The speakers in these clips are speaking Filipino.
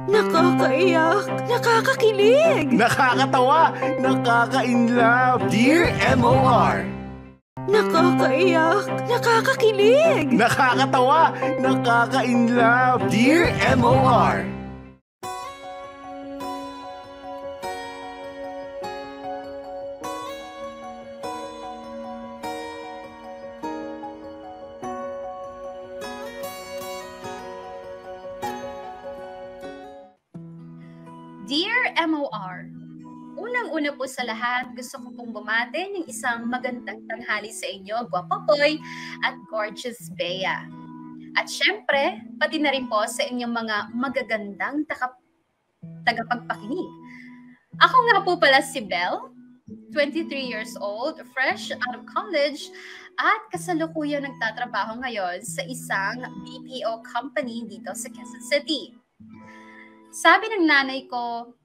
Nakakaiyak, nakakakilig, Nakakatawa, nakaka-inlove. Dear MOR. nakakaiyak, nakakakilig. Nakakatawa, nakaka-inlove. Dear MOR. Dear MOR, unang-una po sa lahat, gusto ko pong bumati ng isang magandang tanghali sa inyo, Gwapopoy at Gorgeous Bea. At syempre, pati na rin po sa inyong mga magagandang tagapagpakinig. Ako nga po pala si Belle, 23 years old, fresh out of college, at kasalukuyan nagtatrabaho ngayon sa isang BPO company dito sa Quezon City. Sabi ng nanay ko,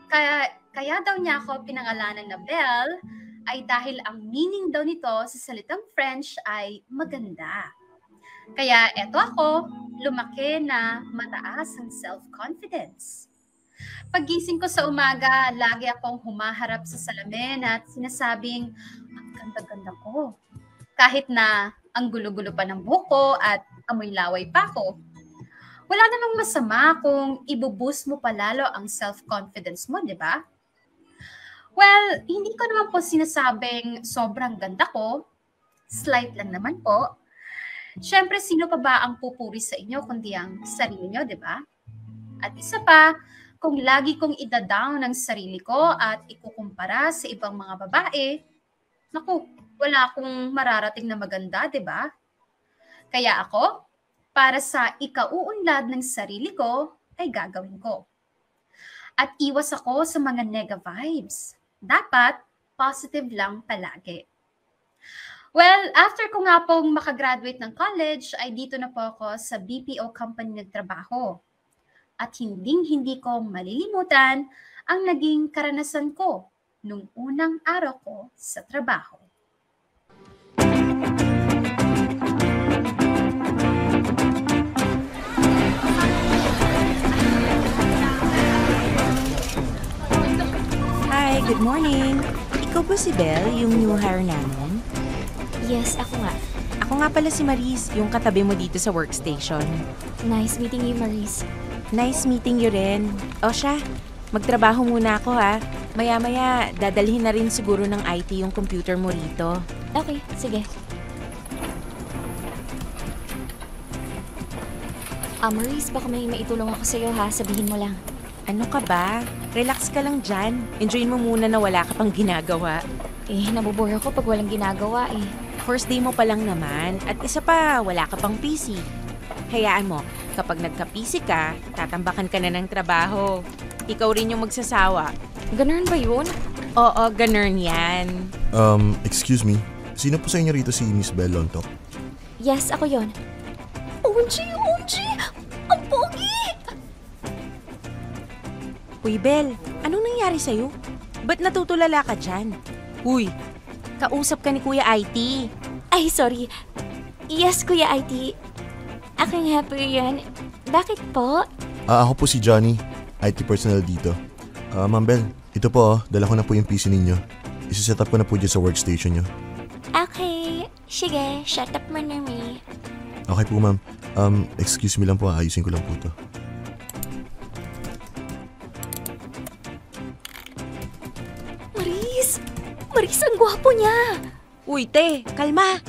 kaya daw niya ako pinangalanan na Belle ay dahil ang meaning daw nito sa salitang French ay maganda. Kaya eto ako, lumaki na mataas ang self-confidence. Paggising ko sa umaga, lagi akong humaharap sa salamin at sinasabing, ang ganda-ganda ko. Kahit na ang gulo-gulo pa ng buko at amoy laway pa ako. Wala namang masama kung ibuboost mo palalo ang self-confidence mo, di ba? Well, hindi ko naman po sinasabing sobrang ganda ko. Slight lang naman po. Siyempre, sino pa ba ang pupuri sa inyo kundi ang sarili nyo, di ba? At isa pa, kung lagi kong ida-down ang sarili ko at ikukumpara sa ibang mga babae, naku, wala akong mararating na maganda, di ba? Kaya ako, para sa ikauunlad ng sarili ko, ay gagawin ko. At iwas ako sa mga nega vibes. Dapat, positive lang palagi. Well, after ko nga pong makagraduate ng college, ay dito na po ako sa BPO company nagtrabaho. At hindi ko malilimutan ang naging karanasan ko nung unang araw ko sa trabaho. Hi, good morning. Ikaw ba si Belle, yung new hire namin? Yes, ako nga. Ako nga pala si Maris, yung katabi mo dito sa workstation. Nice meeting you, Maris. Nice meeting you rin. O siya, magtrabaho muna ako ha. Maya-maya, dadalhin na rin siguro ng IT yung computer mo rito. Okay, sige. Maris, baka may maitulong ako sa'yo ha. Sabihin mo lang. Ano ka ba? Relax ka lang dyan. Enjoy mo muna na wala ka pang ginagawa. Nabubore ako pag walang ginagawa eh. First day mo pa lang naman. At isa pa, wala ka pang PC. Hayaan mo, kapag nagka-PC ka, tatambakan ka na ng trabaho. Ikaw rin yung magsasawa. Ganun ba yun? Oo, ganun yan. Excuse me. Sino po sa inyo rito si Miss Belle Lontok? Yes, ako yon. OMG! Ang pogi! Uy, Belle, anong nangyari sa'yo? Ba't natutulala ka dyan? Uy, kausap ka ni Kuya IT. Ay, sorry. Yes, Kuya IT. Ako nga po yan. Bakit po? Ako po si Johnny, IT personnel dito. Ma'am Belle, ito po, dala ko na po yung PC ninyo. Isa-set up ko na po dyan sa workstation nyo. Okay. Sige, shut up mo na me. Okay po, ma'am. Excuse me lang po, ayusin ko lang po to. Maris, ang gwapo niya. Uy, te, kalma.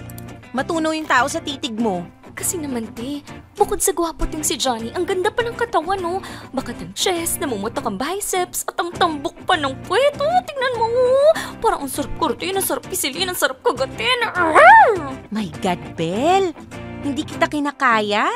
Matunaw yung tao sa titig mo. Kasi naman, te, bukod sa gwapo ting si Johnny, ang ganda pa ng katawan, no? Bakat ang chest, namumutok ang biceps, at ang tambok pa ng puweto. Tingnan mo, parang ang sarap kurtin, ang sarap pisilin, ang sarap kagatin. My God, Belle, hindi kita kinakaya.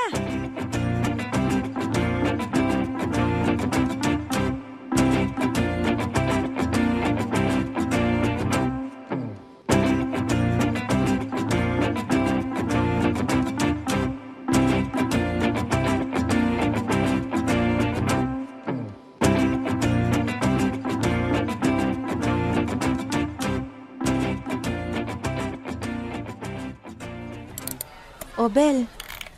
O, Belle,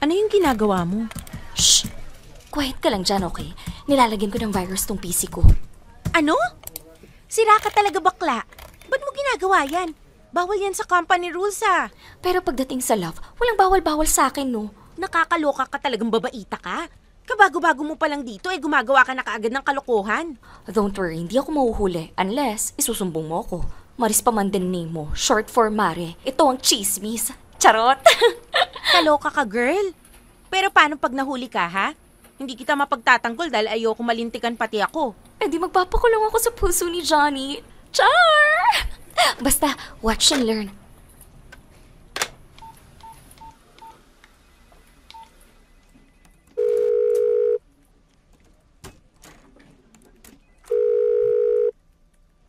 ano yung ginagawa mo? Shh! Quiet ka lang dyan, okay? Nilalagyan ko ng virus tong PC ko. Ano? Sira ka talaga bakla. Ba't mo ginagawa yan? Bawal yan sa company rules Pero pagdating sa love, walang bawal-bawal sa akin, no? Nakakaloka ka talagang babaita ka. Kabago-bago mo pa lang dito gumagawa ka na kaagad ng kalokohan. Don't worry, hindi ako mahuhuli unless isusumbong mo ako. Maris pa man din name mo, short for Mare. Ito ang chismis. Charot! Kaloka ka, girl. Pero paano pag nahuli ka, ha? Hindi kita mapagtatanggol dahil ayoko malintikan pati ako. Eh di magpapakulong ako sa puso ni Johnny. Char! Basta, watch and learn.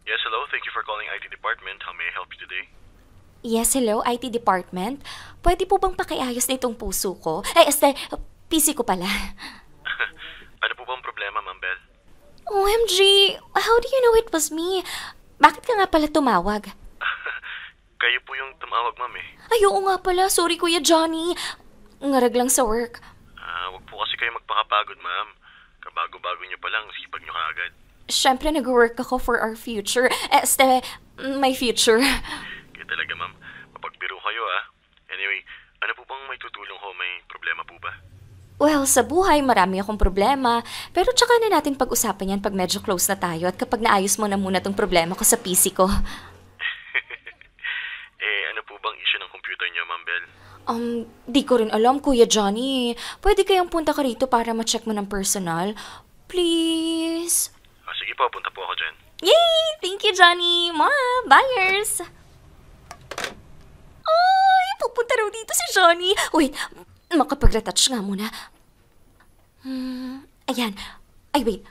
Yes, hello. Thank you for calling IT department. How may I help you today? Yes, hello, IT department. Pwede po bang pakiayos na itong puso ko? PC ko pala. Ano po bang problema, Ma'am Belle? OMG! How do you know it was me? Bakit ka nga pala tumawag? Kayo po yung tumawag, Ma'am eh. Ay, oo nga pala. Sorry, Kuya Johnny. Ngarag lang sa work. Wag po kasi kayo magpakapagod, Ma'am. Kabago-bago niyo pa lang, sipag niyo kaagad. Siyempre, nag-work ako for our future. My future. Kaya talaga, Ma'am. Mapagbiro kayo, ah. Anyway, ano po bang may tutulong ho? May problema po ba? Well, sa buhay, marami akong problema. Pero tsaka na natin pag-usapan yan pag medyo close na tayo at kapag naayos mo na muna tong problema ko sa PC ko. Ano po bang issue ng computer niyo, Ma'am Belle? Di ko rin alam, Kuya Johnny. Pwede kayang punta ka rito para ma-check mo ng personal? Please? Sige po, punta po ako dyan. Yay! Thank you, Johnny! Mwah! Buyers! Ay! Pupunta raw dito si Johnny! Wait, makapag-retouch nga muna. Ayan. Ay, wait.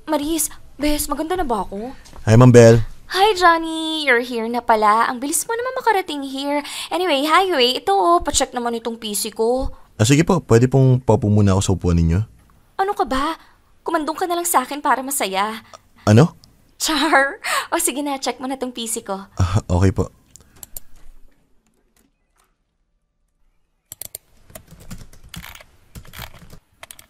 Maris, Bes, maganda na ba ako? Hi, Ma'am Belle. Hi, Johnny! You're here na pala. Ang bilis mo naman makarating here. Anyway, highway, ito pacheck naman itong PC ko. Sige po, pwede pong paupo muna ako sa upuan ninyo. Ano ka ba? Kumandong ka na lang sa akin para masaya. Ano? Char! O sige na, check mo na itong PC ko. Okay po.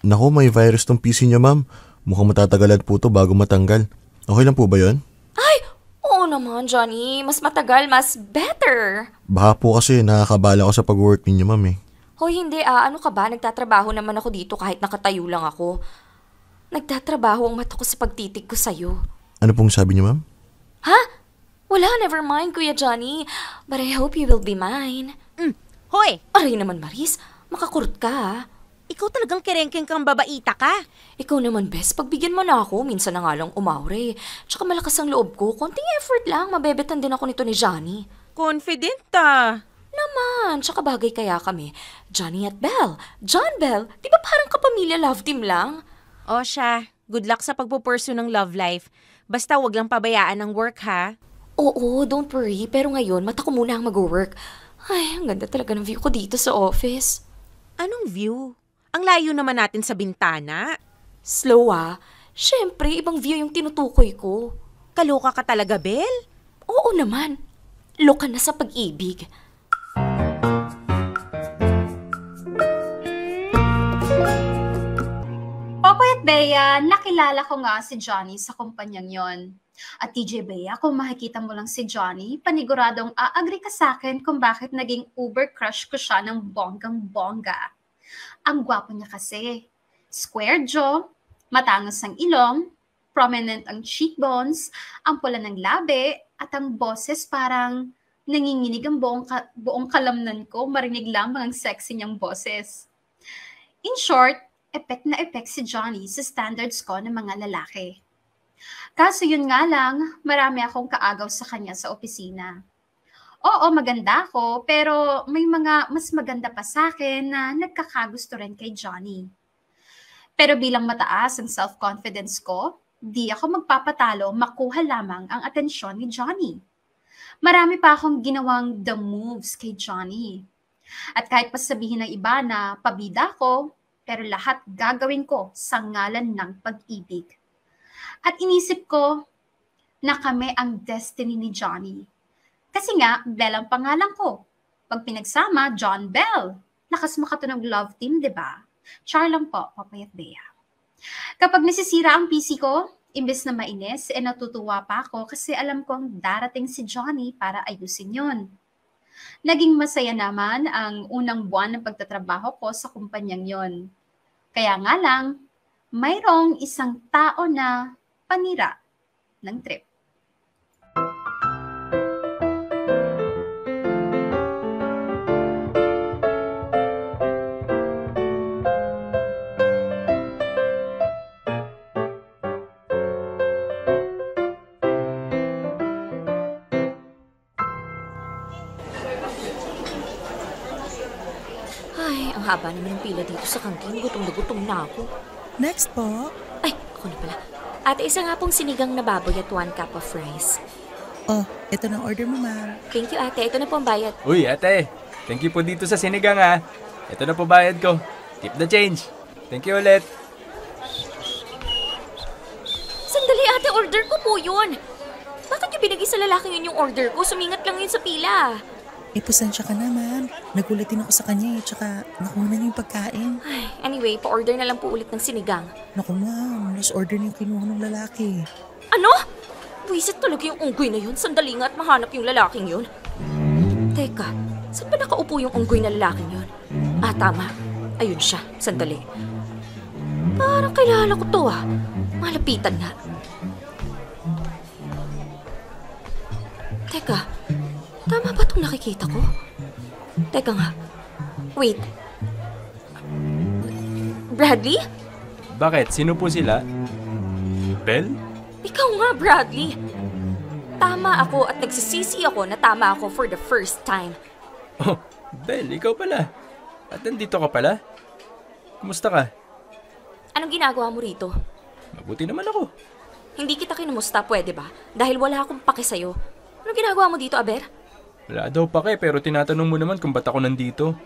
Naku, may virus tong PC niya, ma'am. Mukhang matatagalan po to bago matanggal. Okay lang po ba yon? Ay! Oo naman, Johnny. Mas matagal, mas better. Baka po kasi nakakabala ako sa pag-work ninyo, ma'am eh. Hoy, hindi Ano ka ba? Nagtatrabaho naman ako dito kahit nakatayo lang ako. Nagtatrabaho ang mata ko sa pagtitig ko sa'yo. Ano pong sabi niyo, ma'am? Ha? Wala, never mind, Kuya Johnny. But I hope you will be mine. Hoy! Aray naman, Maris. Makakurot ka, ha? Ikaw talagang kerengkeng kang babaita ka. Ikaw naman, Bes, pagbigyan mo na ako, minsan na nga lang umawre. Tsaka malakas ang loob ko, konting effort lang, mabebetan din ako nito ni Johnny. Confident Naman, tsaka bagay kaya kami. Johnny at Belle. John Bell, di ba parang kapamilya love team lang? O siya, good luck sa pagpupursue ng love life. Basta wag lang pabayaan ng work, ha? Oo, don't worry, pero ngayon, mata ko muna ang mag-work. Ay, ang ganda talaga ng view ko dito sa office. Anong view? Ang layo naman natin sa bintana. Slow Siyempre, ibang view yung tinutukoy ko. Kaloka ka talaga, Belle? Oo naman. Loka na sa pag-ibig. Popoy at Bea, nakilala ko nga si Johnny sa kumpanyang yon. At TJ Bea, kung makikita mo lang si Johnny, paniguradong aagree ka sa akin kung bakit naging uber crush ko siya ng bonggang-bongga. Ang gwapo niya kasi. Square jaw, matangos ang ilong, prominent ang cheekbones, ang pula ng labi, at ang boses parang nanginginig ang buong kalamnan ko, marinig lamang ang sexy niyang boses. In short, epek na epek si Johnny sa standards ko ng mga lalaki. Kaso yun nga lang, marami akong kaagaw sa kanya sa opisina. Oo, maganda ako, pero may mga mas maganda pa sa akin na nagkakagusto rin kay Johnny. Pero bilang mataas ang self-confidence ko, di ako magpapatalo makuha lamang ang atensyon ni Johnny. Marami pa akong ginawang the moves kay Johnny. At kahit pa sabihin ng iba na pabida ko, pero lahat gagawin ko sa ngalan ng pag-ibig. At inisip ko na kami ang destiny ni Johnny. Kasi nga, Belle ang pangalan ko. Pag pinagsama, John Bell. Lakas makatunog love team, di ba? Char lang po, Popoy at Bea. Kapag nasisira ang PC ko, imbes na mainis, natutuwa pa ako kasi alam kong darating si Johnny para ayusin yon. Naging masaya naman ang unang buwan ng pagtatrabaho ko sa kumpanyang yon. Kaya nga lang, mayroong isang tao na panira ng trip. Ay, ang haba naman ng pila dito sa kantin. Gutom na gutom na ako. Next po. Ay, ako na pala. Ate, isa nga pong sinigang na baboy at 1 cup of rice. Oh, ito na order mo, ma'am. Thank you, ate. Ito na po ang bayad. Uy, ate. Thank you po dito sa sinigang ha. Ito na po bayad ko. Keep the change. Thank you ulit. Sandali, ate. Order ko po yun. Bakit yung binigay sa lalaking yun yung order ko? Sumingat lang yun sa pila. Pasensya ka na, ma'am. Nagulat din ako sa kanya tsaka nakuha na niya yung pagkain. Ay, anyway, pa-order na lang po ulit ng sinigang. Naku, ma'am. Last order niya yung kinuha ng lalaki. Ano? Buwisit talaga yung unggoy na yun. Sandali nga at mahanap yung lalaking yun. Teka, saan ba nakaupo yung unggoy na lalaking yun? Ah, tama. Ayun siya. Sandali. Parang kilala ko to ah. Malapitan nga. Teka, tama ba itong nakikita ko? Teka nga. Wait. Bradley? Bakit? Sino po sila? Belle? Ikaw nga, Bradley. Tama ako at nagsisisi ako na tama ako for the first time. Oh, Belle, ikaw pala. At nandito ka pala? Kumusta ka? Anong ginagawa mo rito? Mabuti naman ako. Hindi kita kinumusta, pwede ba? Dahil wala akong pake sa'yo. Anong ginagawa mo dito, Aber? Wala daw pake pero tinatanong mo naman kung ba't ako nandito.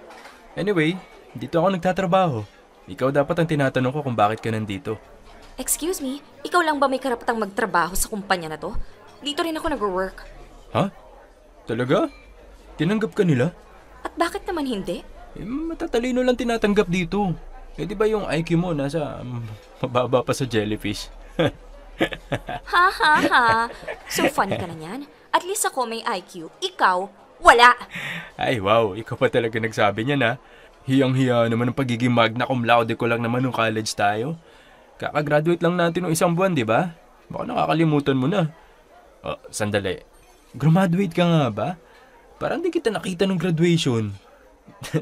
Anyway, dito ako nagtatrabaho. Ikaw dapat ang tinatanong ko kung bakit ka nandito. Excuse me, ikaw lang ba may karapatang magtrabaho sa kumpanya na to? Dito rin ako nag-work. Ha? Talaga? Tinanggap ka nila? At bakit naman hindi? Matatalino lang tinatanggap dito. Di ba yung IQ mo nasa mababa pa sa jellyfish? Ha ha ha. So funny ka na yan. At least ako may IQ. Ikaw, wala. Ay wow, ikaw pa talaga nagsabi niyan ha. Hiyang-hiya naman ang pagiging magna cum laude ko lang naman nung college tayo. Kakagraduate lang natin ng 1 buwan, di ba? Baka nakakalimutan mo na. Oh, sandali. Graduate ka nga ba? Parang di kita nakita ng graduation.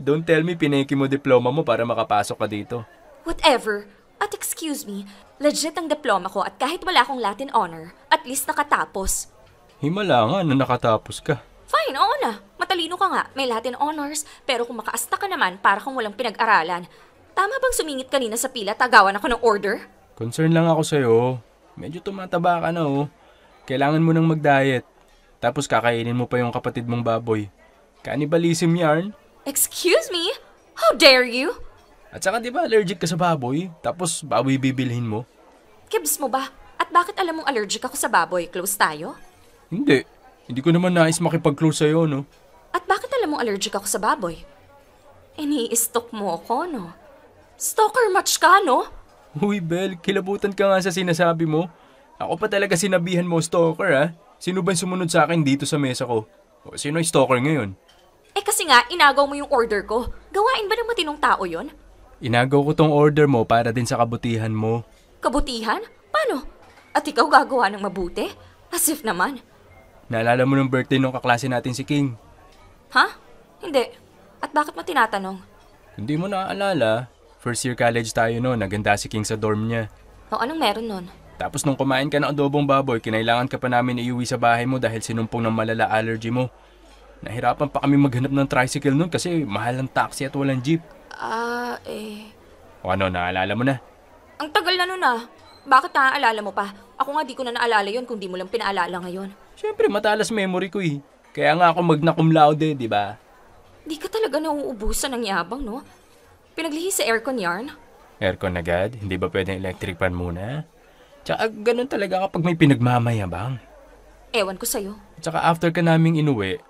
Don't tell me pineki mo diploma mo para makapasok ka dito. Whatever. At excuse me, legit ang diploma ko at kahit wala akong Latin honor, at least nakatapos. Himala nga na nakatapos ka. Fine, oo na. Matalino ka nga, may Latin honors, pero kung makaasta ka naman para kang walang pinag-aralan. Tama bang sumingit kanina sa pila, tagawan ako ng order? Concern lang ako sa'yo. Medyo tumataba ka na oh. Kailangan mo nang mag-diet. Tapos kakainin mo pa yung kapatid mong baboy. Cannibalism yarn. Excuse me? How dare you? At saka di ba allergic ka sa baboy? Tapos baboy bibilhin mo? Kibs mo ba? At bakit alam mong allergic ako sa baboy? Close tayo? Hindi. Hindi ko naman nais makipag-close sa'yo, no? At bakit alam mong allergic ako sa baboy? Ini-stalk mo ako, no? Stalker much ka, no? Uy, Belle, kilabutan ka nga sa sinasabi mo. Ako pa talaga sinabihan mo, stalker, ha? Sino ba sumunod sa akin dito sa mesa ko? O, sino yung stalker ngayon? Eh kasi nga, inagaw mo yung order ko. Gawain ba ng matinong tao yon? Inagaw ko tong order mo para din sa kabutihan mo. Kabutihan? Paano? At ikaw gagawa ng mabuti? As if naman. Naalala mo ng birthday nung kaklase natin si King? Ha? Hindi. At bakit mo tinatanong? Hindi mo naaalala, first year college tayo noon, naganda si King sa dorm niya. O anong meron nun? Tapos nung kumain ka ng adobong baboy, kinailangan ka pa namin iuwi sa bahay mo dahil sinumpong ng malala allergy mo. Nahirapan pa kami maghanap ng tricycle noon kasi mahal ang taxi at walang jeep. O ano, naalala mo na? Ang tagal na nun ah. Bakit naaalala mo pa? Ako nga di ko na naalala yon kung di mo lang pinaalala ngayon. Siyempre, matalas memory ko eh. Kaya nga ako magna cum laude, di ba? Di ka talaga nauubusan ng yabang, no? Pinaglihi sa aircon yarn? Aircon agad? Hindi ba pwedeng electric fan muna? Tsaka ganun talaga kapag may pinagmamayabang. Ewan ko sa'yo. Tsaka after ka naming inuwi,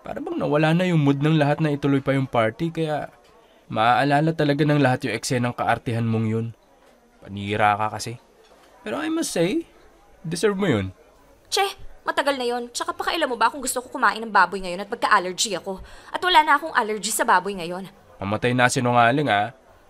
para bang nawala na yung mood ng lahat na ituloy pa yung party, kaya maaalala talaga ng lahat yung eksenang kaartihan mong yun. Panira ka kasi. Pero I must say, deserve mo yun. Che, matagal na yon. Tsaka pakailan mo ba kung gusto ko kumain ng baboy ngayon at magka-allergy ako? At wala na akong allergy sa baboy ngayon. Mamatay na sinungaling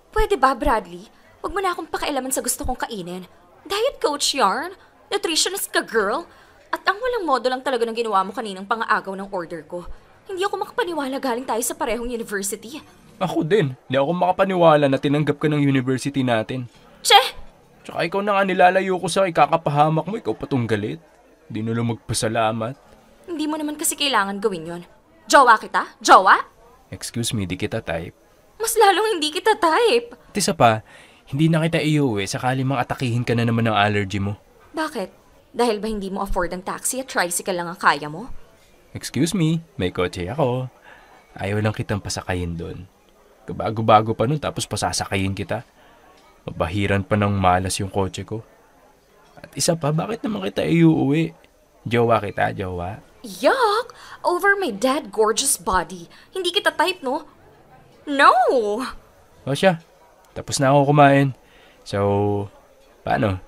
Pwede ba, Bradley? Huwag mo na akong pakialaman sa gusto kong kainin. Diet coach yarn? Nutritionist ka, girl? At ang walang modo lang talaga ng ginawa mo kaninang pangaagaw ng order ko. Hindi ako makapaniwala galing tayo sa parehong university. Ako din. Hindi ako makapaniwala na tinanggap ka ng university natin. Che! Tsaka ikaw na nga nilalayo ko sa ikakapahamak mo, ikaw patong galit. Di na lang magpasalamat. Hindi mo naman kasi kailangan gawin yon. Jowa kita? Jowa? Excuse me, di kita type. Mas lalong hindi kita type. At isa pa, hindi na kita iuwi sakali mang atakihin ka na naman ng allergy mo. Bakit? Dahil ba hindi mo afford ang taxi at tricycle lang ang kaya mo? Excuse me, may kotse ako. Ayaw lang kitang pasakayin doon. Bago-bago pa nun tapos pasasakayin kita. Mabahiran pa ng malas yung kotse ko. At isa pa, bakit naman kita iuwi? Jowa kita, jowa. Yuck! Over my dead gorgeous body. Hindi kita type, no? No! O siya, tapos na ako kumain. So, paano?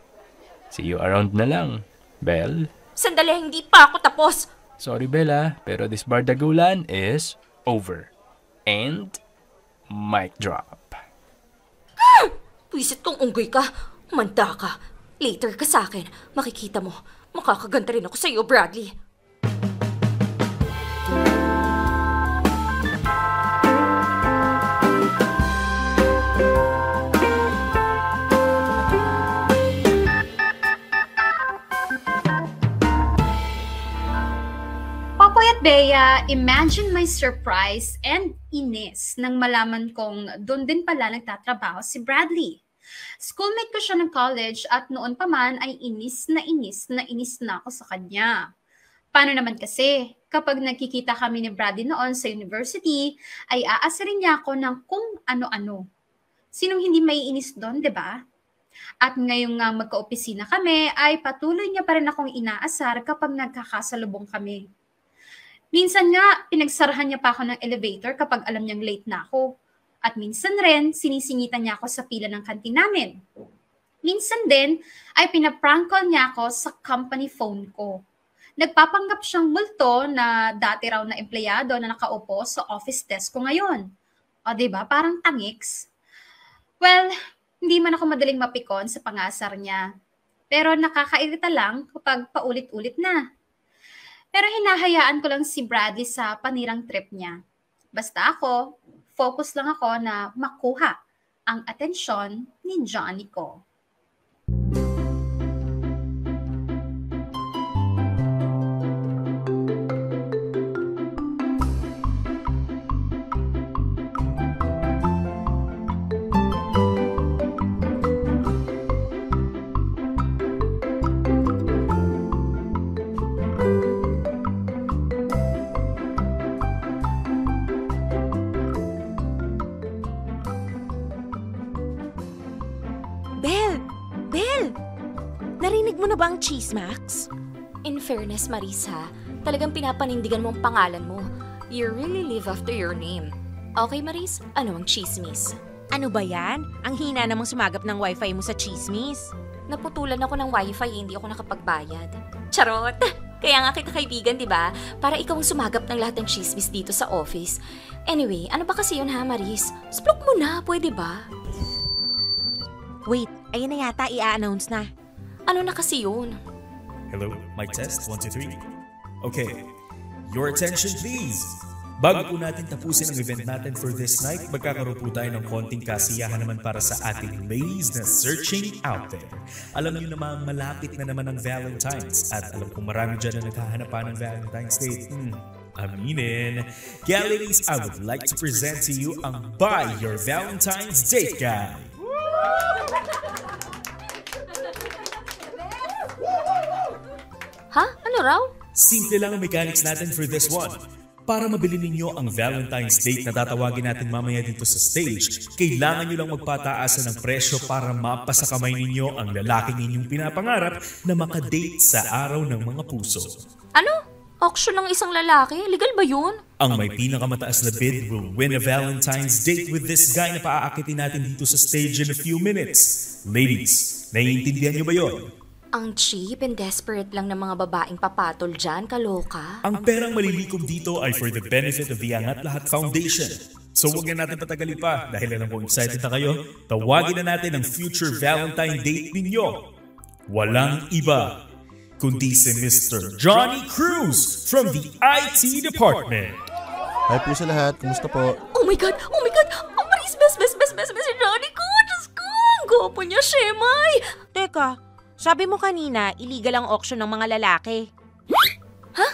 See you around na lang, Belle. Sandali, hindi pa ako tapos. Sorry, Bella, pero this bardagulan is over. And mic drop. Pwisit kong unggoy ka. Manda ka. Later ka sa akin. Makikita mo. Makakaganda rin ako sa iyo, Bradley. Popoy at Bea, imagine my surprise and inis nang malaman kong doon din pala nagtatrabaho si Bradley. Schoolmate ko siya ng college at noon pa man ay inis na ako sa kanya. Paano naman kasi, kapag nagkikita kami ni Bradley noon sa university, ay aasarin niya ako ng kung ano-ano. Sinong hindi may inis doon, di ba? At ngayong nga magka-opisina kami, ay patuloy niya pa rin akong inaasar kapag nagkakasalubong kami. Minsan nga, pinagsarahan niya pa ako ng elevator kapag alam niyang late na ako. At minsan rin, sinisingitan niya ako sa pila ng kantin namin. Minsan din, ay pinaprank call niya ako sa company phone ko. Nagpapanggap siyang multo na dati raw na empleyado na nakaupo sa office desk ko ngayon. O diba, parang tangiks. Well, hindi man ako madaling mapikon sa pangasar niya. Pero nakakairita lang kapag paulit-ulit na. Pero hinahayaan ko lang si Bradley sa panirang trip niya. Basta ako, focus lang ako na makuha ang atensyon ni Johnny ko. Narinig mo na ba ang Cheesemax? In fairness, Marisa, talagang pinapanindigan mo ang pangalan mo. You really live after your name. Okay, Maris? Ano ang chismis? Ano ba yan? Ang hina namang sumagap ng wifi mo sa Chismis. Naputulan ako ng wifi, hindi ako nakapagbayad. Charot! Kaya nga kita kaibigan, di ba? Para ikaw ang sumagap ng lahat ng chismis dito sa office. Anyway, ano ba kasi yun ha, Maris? Splok mo na, pwede ba? Wait, ayun na yata, i-announce na. Ano na kasi yun? Hello, mic test, 1, 2, 3. Okay, your attention please. Bago po natin tapusin ang event natin for this night, magkakaroon po tayo ng konting kasiyahan naman para sa ating ladies na searching out there. Alam niyo naman, malapit na naman ang Valentine's at alam kong marami dyan na naghahanap pa ng Valentine's Day. Aminin. Kaya ladies, I would like to present to you ang Buy Your Valentine's Date Guide. Ha? Ano raw? Simple lang ang mechanics natin for this one. Para mabili ninyo ang Valentine's Date na tatawagin natin mamaya dito sa stage, kailangan nyo lang magpataasa ng presyo para mapasakamay ninyo ang lalaking inyong pinapangarap na makadate sa araw ng mga puso. Ano? Auction ng isang lalaki? Legal ba yun? Ang may pinakamataas na bid will win a Valentine's date with this guy na paaakitin natin dito sa stage in a few minutes. Ladies, naiintindihan niyo ba yon? Ang cheap and desperate lang ng mga babaeng papatol dyan, kaloka. Ang perang malilikom dito ay for the benefit of the Angat Lahat Foundation. So huwag na natin patagalin pa dahil alam ko excited na kayo. Tawagin na natin ang future Valentine date ninyo. Walang iba kundi si Mr. Johnny Cruz from the IT department. Hi po sa lahat, kumusta po? Oh my God! Oh my God! Oh, Maris, best si Johnny ko! Diyos ko! Ang gopo niya, Shemay! Teka, sabi mo kanina, illegal ang auction ng mga lalaki. Ha?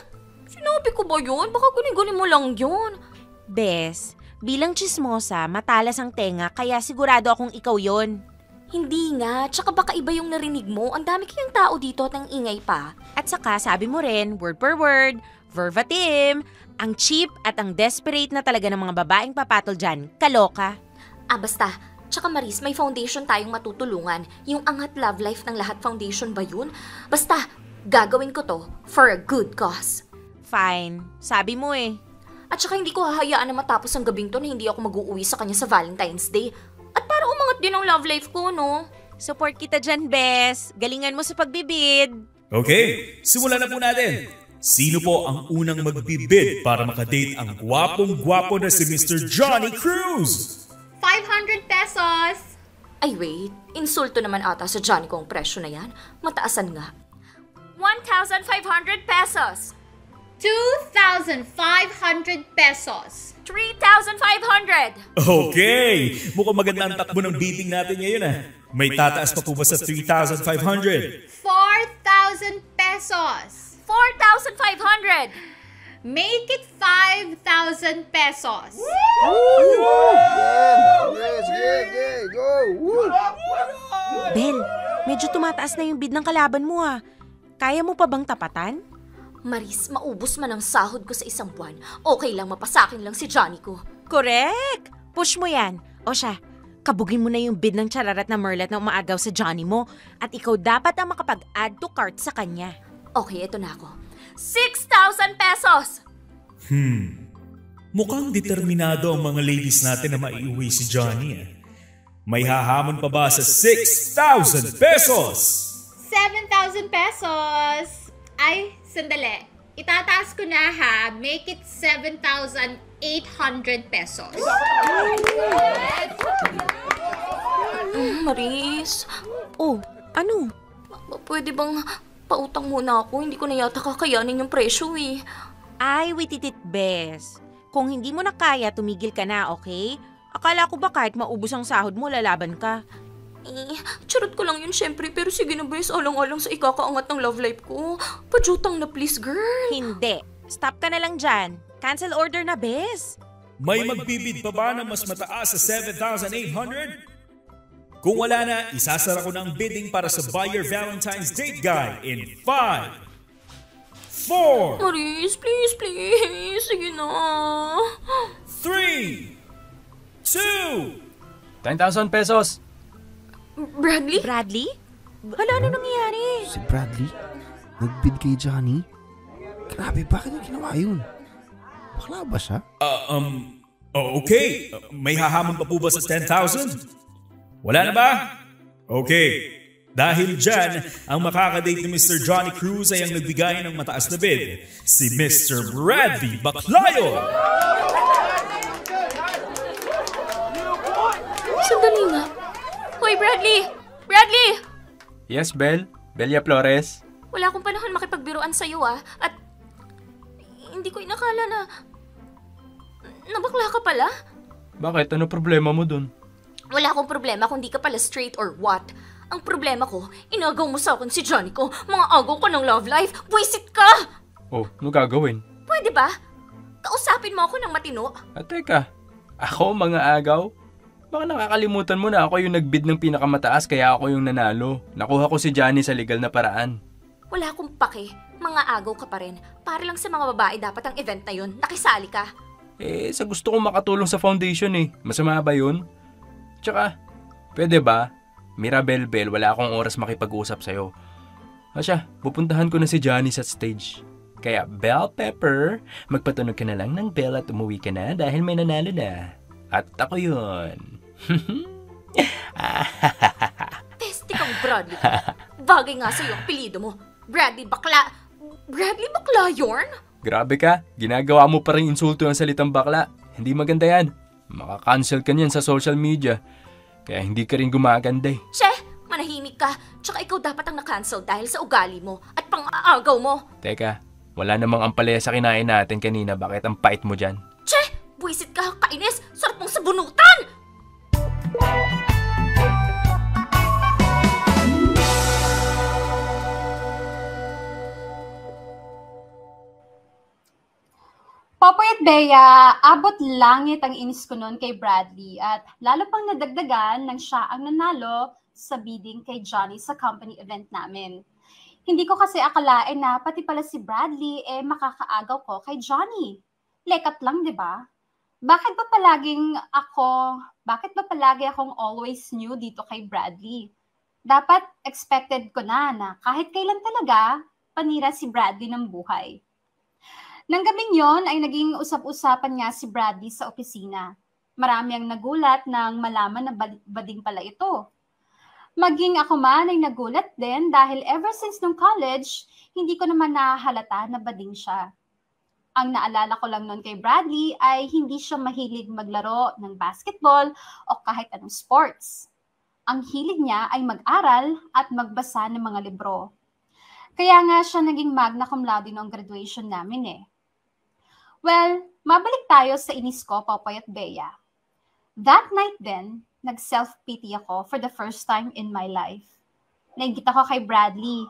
Sinabi ko ba yun? Baka guling-guling mo lang yun. Bes, bilang chismosa, matalas ang tenga, kaya sigurado akong ikaw yon. Hindi nga, tsaka baka iba yung narinig mo. Ang dami kayang tao dito at ang ingay pa. At saka sabi mo rin, word per word, verbatim, ang cheap at ang desperate na talaga ng mga babaeng papatol dyan, kaloka. Basta. Tsaka Maris, may foundation tayong matutulungan. Yung Angat Love Life ng Lahat Foundation ba yun? Basta, gagawin ko to for a good cause. Fine, sabi mo eh. At saka hindi ko hahayaan na matapos ang gabing to na hindi ako mag-uuwi sa kanya sa Valentine's Day. At para umangat din ang love life ko, no? Support kita dyan, Bes. Galingan mo sa pagbibid. Okay, simulan na po natin. Sino po ang unang magbibid para makadate ang gwapong-gwapo na si Mr. Johnny Cruz? 500 pesos! Ay wait, insulto naman ata sa Johnny ko ang presyo na yan. Mataasan nga. 1,500 pesos. 2,500 pesos. 3,500. Okay, mukhang maganda ang takbo ng bidding natin ngayon ah. May tataas pa po ba sa 3,500? 4,000 pesos. 4,500. Make it 5,000 pesos. Bel, medyo tumataas na yung bid ng kalaban mo ah. Kaya mo pa bang tapatan? Maris, maubos man ang sahod ko sa isang buwan. Okay lang, mapasakin lang si Johnny ko. Correct! Push mo yan. O siya, kabugin mo na yung bid ng chararat na merlat na umaagaw sa Johnny mo at ikaw dapat ang makapag-add to cart sa kanya. Okay, eto na ako. 6,000 pesos. Mukhang determinado ang mga ladies natin na maiuwi si Johnny ah. May hahamon pa ba sa 6,000 pesos? 7,000 pesos. Ay, sandali. Itataas ko na ha. Make it 7,800 pesos. Maris, Oh, ano? pwede bang pautang muna ako? Hindi ko na yata kakayanin yung presyo eh. Ay, wititit, Bes. Kung hindi mo na kaya, tumigil ka na, okay? Akala ko ba kahit maubos ang sahod mo, lalaban ka? Charot ko lang yun syempre, pero sige na Bes, alang-alang sa ikakaangat ng love life ko. Pajutang na please, girl. Hindi. Stop ka na lang dyan. Cancel order na, Bes. May magbibid pa ba na mas mataas sa 7,800? Kung wala na, isasara ko na ang bidding para sa Buyer Valentine's Date Guy in 5, 4, Maris, please. Sige na. 3, 2, 10,000 pesos. Bradley? Bradley? Hala, ano nangyayari? Si Bradley? Nagbid kay Johnny? Grabe, bakit niya ginawa yun? Bakla ba siya? Okay. May hahamon pa po ba sa 10,000? Wala na ba? Okay. Dahil dyan, ang makakadate ni Mr. Johnny Cruz ay ang nagbigay ng mataas na bid, si Mr. Bradley Baclayo. Sandali nga. Hoy, Bradley! Yes, Bel? Belia Flores? Wala akong panahon makipagbiruan sa'yo at hindi ko inakala na nabakla ka pala. Bakit? Ano problema mo dun? Wala akong problema kung di ka pala straight or what. Ang problema ko, inagaw mo sa akin si Johnny ko. Mga agaw ka ng love life. Buisit ka! Oh, ano gagawin? Pwede ba? Kausapin mo ako ng matino. Teka, ako mga agaw? Baka nakakalimutan mo na ako yung nagbid ng pinakamataas kaya ako yung nanalo. Nakuha ko si Johnny sa legal na paraan. Wala akong pake. Mga agaw ka pa rin. Para lang sa mga babae dapat ang event na yun. Nakisali ka. Sa gusto kong makatulong sa foundation Masama ba yun? Tsaka, pwede ba? Mirabel Bel, wala akong oras makipag-usap sa'yo. Asya, pupuntahan ko na si Johnny sa stage. Kaya bell pepper, magpatunog ka na lang ng bell at umuwi ka na dahil may nanalo na. At ako yun. Peste kang Bradley. Bagay nga sa'yo ang pilido mo. Bradley bakla. Bradley bakla yorn? Grabe ka, ginagawa mo pa rin insulto ang salitang bakla. Hindi maganda yan. Makakancel ka niyan sa social media. Kaya hindi ka rin gumaganda eh. Che, manahimik ka. Tsaka ikaw dapat ang na-cancel dahil sa ugali mo at pang-aagaw mo. Teka, wala namang ampalaya sa kinain natin kanina. Bakit ang pait mo dyan? Che, buwisit ka, kainis. Sarap mong sabunutan! Popoy at Bea, abot langit ang inis ko noon kay Bradley at lalo pang nadagdagan nang siya ang nanalo sa bidding kay Johnny sa company event namin. Hindi ko kasi akalain na pati pala si Bradley makakaagaw ko kay Johnny. Lekat lang, di ba? Bakit ba palagi akong always new dito kay Bradley? Dapat expected ko na kahit kailan talaga panira si Bradley ng buhay. Nang gabing yon ay naging usap-usapan nga si Bradley sa opisina. Marami ang nagulat nang malaman na bading pala ito. Maging ako man ay nagulat din dahil ever since nung college, hindi ko naman nahalata na bading siya. Ang naalala ko lang noon kay Bradley ay hindi siya mahilig maglaro ng basketball o kahit anong sports. Ang hilig niya ay mag-aral at magbasa ng mga libro. Kaya nga siya naging magna cum laude noong graduation namin Well, mabalik tayo sa inis ko, Popoy at Bea. That night then, nag-self-pity ako for the first time in my life. Nainggit ako kay Bradley.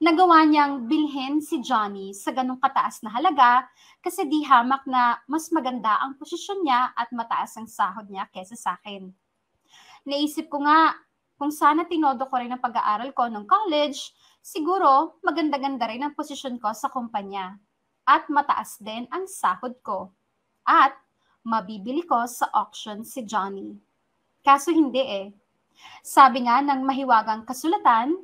Nagawa niyang bilhin si Johnny sa ganong kataas na halaga kasi di hamak na mas maganda ang posisyon niya at mataas ang sahod niya kesa sa akin. Naisip ko nga, kung sana tinodo ko rin ang pag-aaral ko ng college, siguro maganda-ganda rin ang posisyon ko sa kumpanya. At mataas din ang sahod ko. At mabibili ko sa auction si Johnny. Kaso hindi Sabi nga ng mahiwagang kasulatan,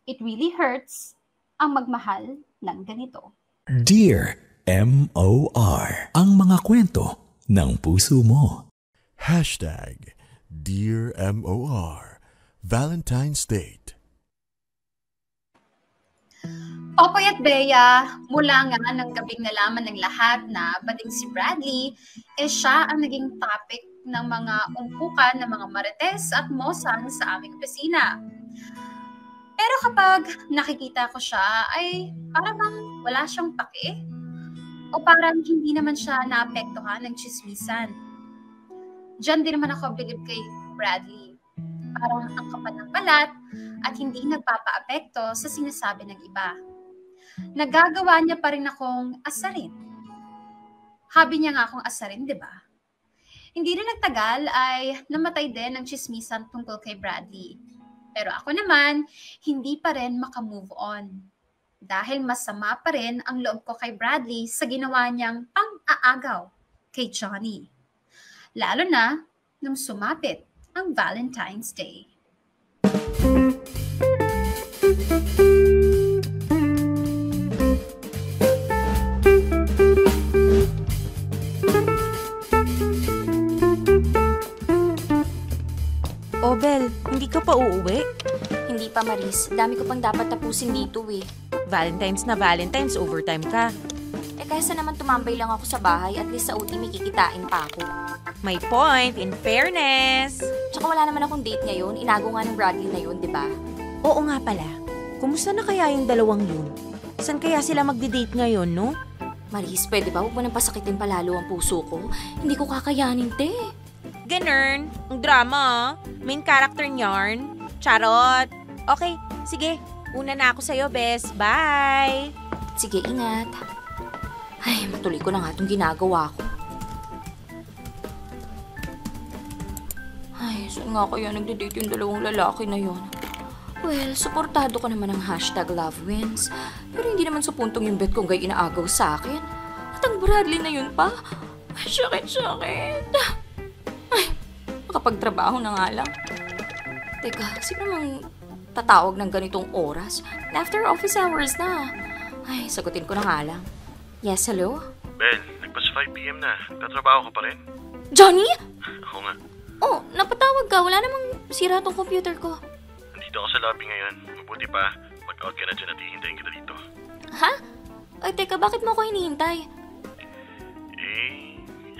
it really hurts ang magmahal ng ganito. Dear M.O.R. Ang mga kwento ng puso mo. #Dear M.O.R. Valentine's Date. Popoy at Bea, mula nga ng gabing nalaman ng lahat na bading si Bradley, siya ang naging topic ng mga umpukan ng mga marites at mosang sa aming opisina. Pero kapag nakikita ko siya, ay parang wala siyang pake. O parang hindi naman siya naapektuhan ng chismisan. Diyan din naman ako bilib kay Bradley. Parang ang kapal ng balat at hindi nagpapaapekto sa sinasabi ng iba. Nagagawa niya pa rin akong asarin. Habi niya nga akong asarin, di ba? Hindi rin nagtagal ay namatay din ang chismisan tungkol kay Bradley. Pero ako naman, hindi pa rin makamove on. Dahil masama pa rin ang loob ko kay Bradley sa ginawa niyang pang-aagaw kay Johnny. Lalo na nung sumapit ang Valentine's Day. Oh, Bel, hindi ka pa uuwi? Hindi pa, Maris. Dami ko pang dapat tapusin dito Valentine's na Valentine's, overtime ka. Kaysa naman tumambay lang ako sa bahay, at least sa OT may kikitain pa ako. May point, in fairness. Tsaka wala naman akong date ngayon. Inago nga ng Bradley na yun, di ba? Oo nga pala. Kumusta na kaya yung dalawang yun? Saan kaya sila magdi-date ngayon, no? Maris, pwede ba? Huwag mo nang pasakitin palalo ang puso ko. Hindi ko kakayanin, te. Ganun. Ang drama, main character yarn. Charot. Okay, sige. Una na ako sa'yo, bes. Bye! Sige, ingat. Ay, matuloy ko na nga itong ginagawa ko. Ay, saan nga kaya nagde-date yung dalawang lalaki na yon? Well, suportado ko naman ang #LoveWins. Pero hindi naman sa puntong yung bet kong gay inaagaw sa akin. At ang Bradley na yun pa. Ay, sakit. Ay, makapagtrabaho na nga lang. Teka, sino mang tatawag ng ganitong oras? After office hours na. Ay, sagutin ko na nga lang. Yes, hello? Bel, nagpas 5 p.m. na. Tatrabaho ka pa rin? Johnny? Ako nga. Oh, napatawag ka. Wala namang sira tong computer ko. Nandito ako sa lobby ngayon. Mabuti pa, mag-out ka na dyan at hihintayin kita dito. Ha? Ay, teka, bakit mo ako hinihintay?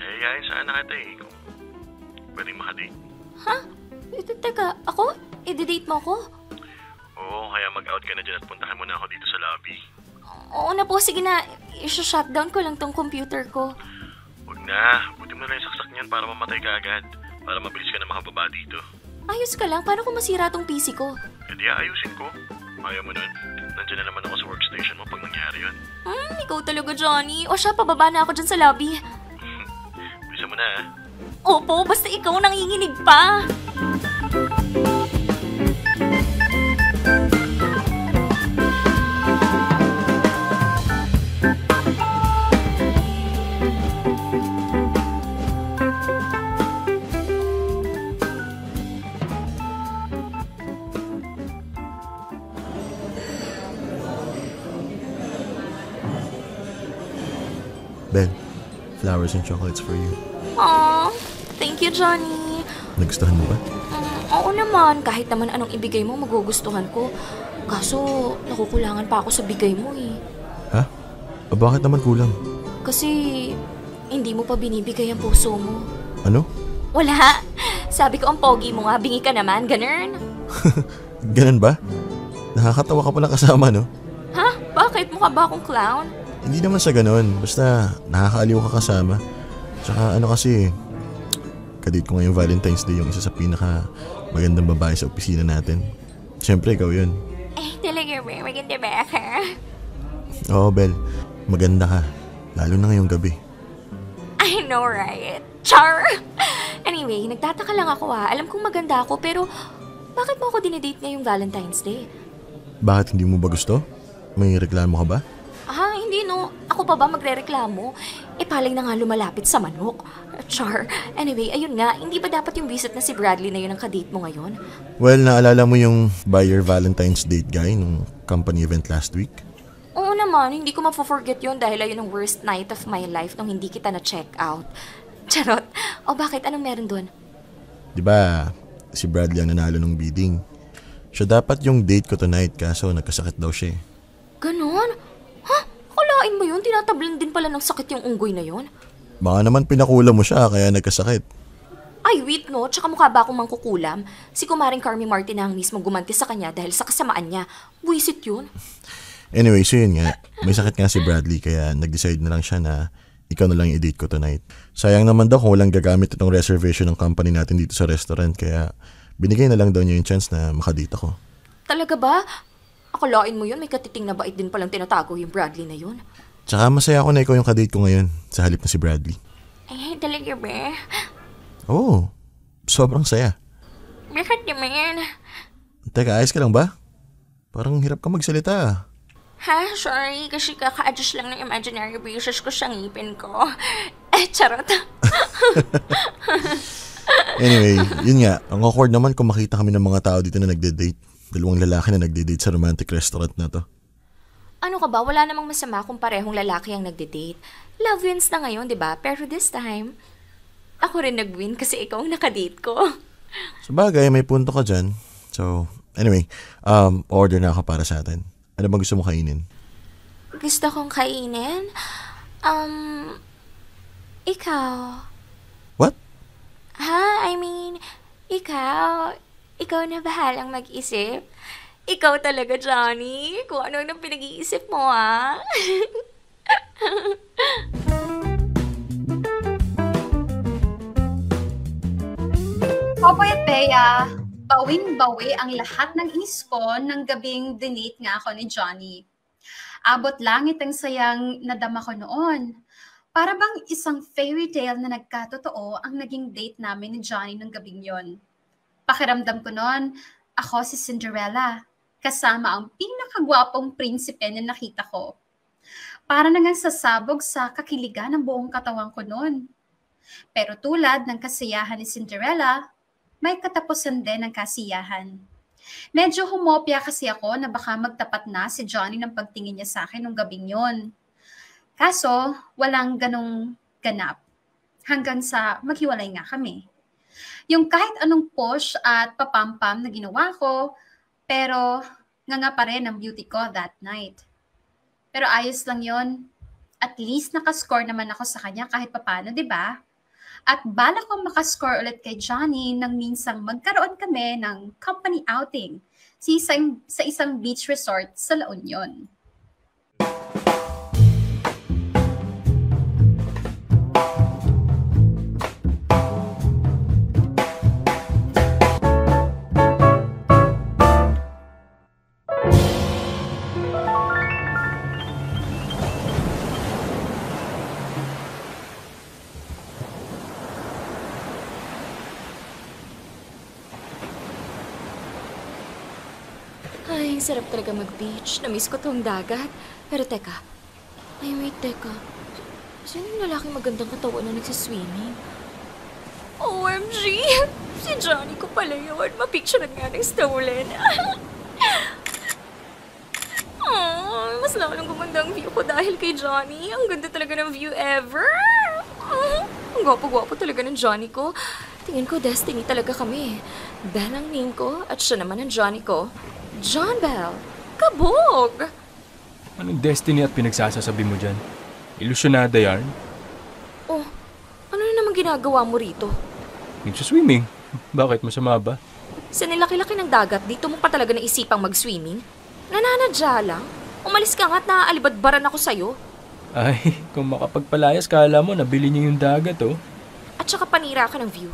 Yayayain sana kita kung pwedeng makadate. Ha? Teka, ako? I-date mo ako? Oo, kaya mag-out ka na dyan at puntahan mo na ako dito sa lobby. Oo na po, sige na. I-shutdown ko lang tong computer ko. Huwag na, buti mo na yung saksak niyan para mamatay ka agad. Para mabilis ka na makababa dito. Ayos ka lang, paano kung masira tong PC ko? Hindi aayusin ko. Ayaw mo nun. Nandiyan na naman ako sa workstation mo pag nangyari yun. Ikaw talaga, Johnny. O siya, pababa na ako dyan sa lobby. Bisa mo na Opo, basta ikaw nanginginig pa. Ben, flowers and chocolates for you. Aw, thank you, Johnny. Nagustuhan mo ba? Oo naman, kahit naman anong ibigay mo, magugustuhan ko. Kaso, nakukulangan pa ako sa bigay mo eh. Ha? Bakit naman kulang? Kasi, hindi mo pa binibigay ang puso mo. Ano? Wala. Sabi ko ang pogi mo nga, bingi ka naman, ganun. Ganun ba? Nakakatawa ka pala kasama, no? Ha? Bakit? Mukha ba akong clown? Hindi naman sa ganun. Basta, nakakaaliw ka kasama. Tsaka ano kasi, kadate ko ngayong Valentine's Day yung isa sa pinaka magandang babae sa opisina natin. Siyempre, ikaw yun. Talaga ba? Maganda ba ka? Oo, Bel. Maganda ka. Lalo na ngayong gabi. I know, right? Char! Anyway, nagtataka lang ako Alam kong maganda ako, pero bakit mo ako dinedate ngayong Valentine's Day? Bakit hindi mo ba gusto? May reklamo ka ba? Hindi no. Ako pa ba magrereklamo? Paling na nga lumalapit sa manok. Char. Anyway, ayun nga, hindi ba dapat yung visit na si Bradley na yun ang kadate mo ngayon? Well, naalala mo yung buy your Valentine's date guy nung company event last week? Oo naman, hindi ko mapo-forget yun dahil ayun ang worst night of my life nung hindi kita na-check out. Charot. O bakit? Anong meron dun? Diba, si Bradley ang nanalo ng bidding. Siya dapat yung date ko tonight kaso nagkasakit daw siya. Ganon? Ha? Akalain mo yun? Tinatablan din pala ng sakit yung unggoy na yun? Baka naman pinakula mo siya kaya nagkasakit. Ay, wait no. Tsaka mukha ba akong mangkukulam? Si Kumaring Carmi Martin ang mismo gumanti sa kanya dahil sa kasamaan niya. Buisit yun. Anyway, so yun nga. May sakit nga si Bradley kaya nag-decide na lang siya na ikaw na lang yung i-date ko tonight. Sayang naman daw kung walang gagamit itong reservation ng company natin dito sa restaurant kaya binigay na lang daw niya yung chance na makadate ako. Talaga ba? Akalain mo yun, may katiting na bait din palang tinatago yung Bradley na yun. Tsaka masaya ako na ikaw yung kadate ko ngayon sa halip na si Bradley. Ay, talaga ba? Oo, sobrang saya. Bakit naman? Teka, ayos ka lang ba? Parang hirap ka magsalita. Ha? Sorry, kasi kaka-adjust lang ng imaginary braces ko sa ngipin ko. Charot. Anyway, yun nga. Ang awkward naman kung makita kami ng mga tao dito na nagde-date. Dalawang lalaki na nagde-date sa romantic restaurant na to. Ano ka ba? Wala namang masama kung parehong lalaki ang nagde-date. Love wins na ngayon, di ba? Pero this time, ako rin nag-win kasi ikaw ang nakadate ko. Sabagay, may punto ka dyan. So, anyway, order na ako para sa atin. Ano bang gusto mo kainin? Gusto kong kainin? Ikaw. What? Ha? I mean, ikaw na bahalang mag-isip. Ikaw talaga, Johnny. Kung ano nang pinag-iisip mo, ah. Popoy at Bea, bawing-bawi ang lahat ng iskon ng gabing dinate nga ako ni Johnny. Abot langit ang sayang nadama ko noon. Para bang isang fairy tale na nagkatotoo ang naging date namin ni Johnny ng gabing yon. Pakiramdam ko noon, ako si Cinderella, kasama ang pinakagwapong prinsipe na nakita ko. Para nangang sasabog sa kakiligan ng buong katawan ko noon. Pero tulad ng kasiyahan ni Cinderella, may katapusan din ng kasiyahan. Medyo humopya kasi ako na baka magtapat na si Johnny ng pagtingin niya sa akin nung gabing yon. Kaso, walang ganong ganap hanggang sa maghiwalay nga kami. Yung kahit anong push at papampam na ginawa ko, pero nga pa rin ang beauty ko that night. Pero ayos lang yon. At least nakascore naman ako sa kanya kahit papano, di ba? At balak kong makascore ulit kay Johnny nang minsang magkaroon kami ng company outing sa isang beach resort sa La Union. Ay, sarap talaga mag-beach. Namiss ko tong dagat. Pero teka. Ay, wait, teka. Sino yung lalaking magandang katawan na nagsiswimming? OMG! Si Johnny ko pala yun. Mapicturean nga ng stolen. Oh, mas lalong gumanda ang view ko dahil kay Johnny. Ang ganda talaga ng view ever. Ang gwapo-gwapo talaga ng Johnny ko. Tingin ko destiny talaga kami. Belle ang name ko at siya naman ang Johnny ko. John Bell! Kabog! Anong destiny at pinagsasasabi mo dyan? Ilusyonada yarn? Oh, ano na naman ginagawa mo rito? Nagsaswimming. Bakit? Masama ba? Sa nilaki-laki ng dagat, dito mo pa talaga naisipang mag-swimming? Nananadya lang? Umalis ka nga at naaalibadbaran ako sa'yo. Ay, kung makapagpalayas, kala mo nabili niyo yung dagat, oh. At saka panira ka ng view.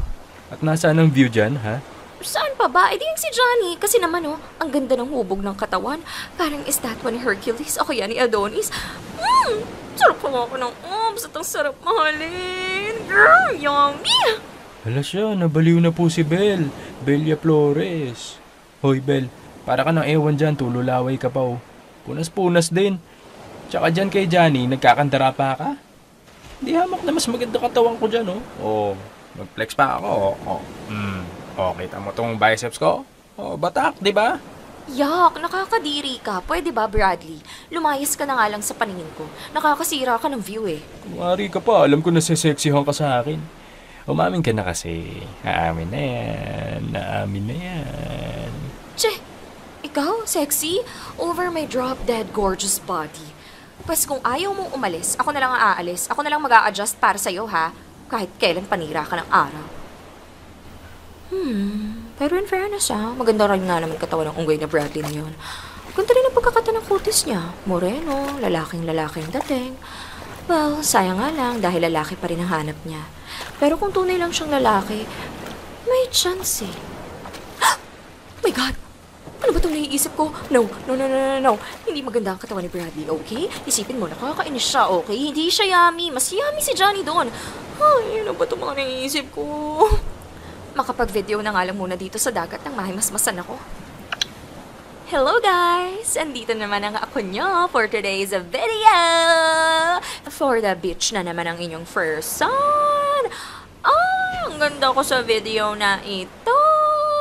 At nasaan ang view dyan, ha? Saan pa ba? E di yung si Johnny. Kasi naman, oh, ang ganda ng hubog ng katawan. Parang estatwa ni Hercules o kaya ni Adonis. Sarap pa ako ng abs at ang sarap mahalin. Girl, yummy! Hala siya, nabaliw na po si Belle. Belia Flores. Hoy, Belle, para ka ng ewan dyan, tululaway ka pa, oh. Punas-punas din. Tsaka dyan kay Johnny, nagkakandara pa ka? Di hamak na mas maganda katawan ko dyan, oh. Oh, mag-flex pa ako, oh. Oh, kita mo tong biceps ko? Oh, batak, di ba? Yak, nakakadiri ka. Pwede ba, Bradley? Lumayas ka na nga lang sa paningin ko. Nakakasira ka ng view eh. Kumari ka pa, alam ko na seseksihan ka sa akin. Umamin ka na kasi. Aamin na yan. Naamin na yan. Che, ikaw, sexy? Over my drop-dead gorgeous body. Pas kung ayaw mong umalis, ako na lang ang aalis. Ako na lang mag-a-adjust para sa'yo, ha? Kahit kailan panira ka ng araw. Pero in fairness, maganda rin nga naman katawan ng unggoy na Bradley na yun. Ganda rin ang pagkakata ng kutis niya. Moreno, lalaking dating. Well, sayang nga lang dahil lalaki pa rin ang hanap niya. Pero kung tunay lang siyang lalaki, may chance eh. Oh my God! Ano ba itong naiisip ko? No. Hindi maganda ang katawan ni Bradley, okay? Isipin mo, nakakainis siya, okay? Hindi siya yummy. Mas yummy si Johnny doon. Ay, ano ba itong mga naiisip ko? Makapag-video na nga lang muna dito sa dagat nang mahimasmasan ako. Hello guys! Andito naman ang ako nyo for today's video! For the beach na naman ang inyong first son! Ang ganda ko sa video na ito!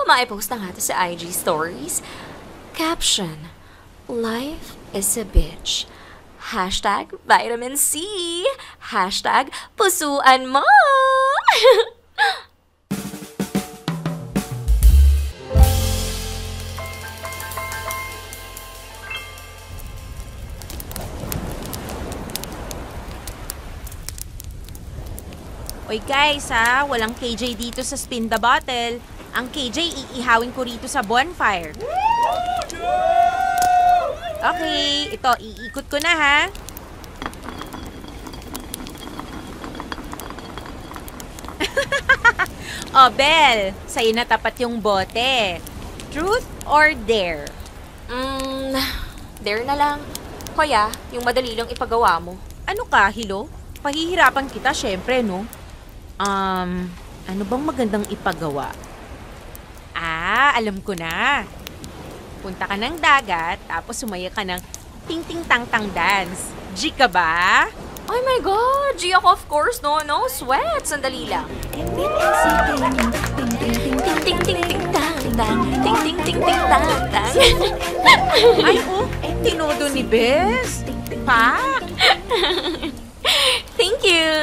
Maipost na nga ito sa IG stories. Caption, Life is a bitch. Hashtag vitamin C. Hashtag pusuan mo! Oy guys walang KJ dito sa spin the bottle. Ang KJ iihawin ko rito sa bonfire. Okay, ito iikot ko na ha. Oh, Belle, sa'yo na tapat yung bote. Truth or dare? Dare na lang. Kuya, yung madali lang ipagawa mo. Ano ka, Hilo? Pahihirapan kita, syempre, no? Ano bang magandang ipagawa? Alam ko na. Punta ka ng dagat, tapos sumaya ka ng ting-ting-tang-tang dance. G ka ba? Oh my God! G ako, of course, no? Sweat! Sandali lang. Ting-ting-ting-ting-tang. tang. Ting, ting, ting, ting, tang, tang. Ay, tinodo ni Bes. Pak! Thank you.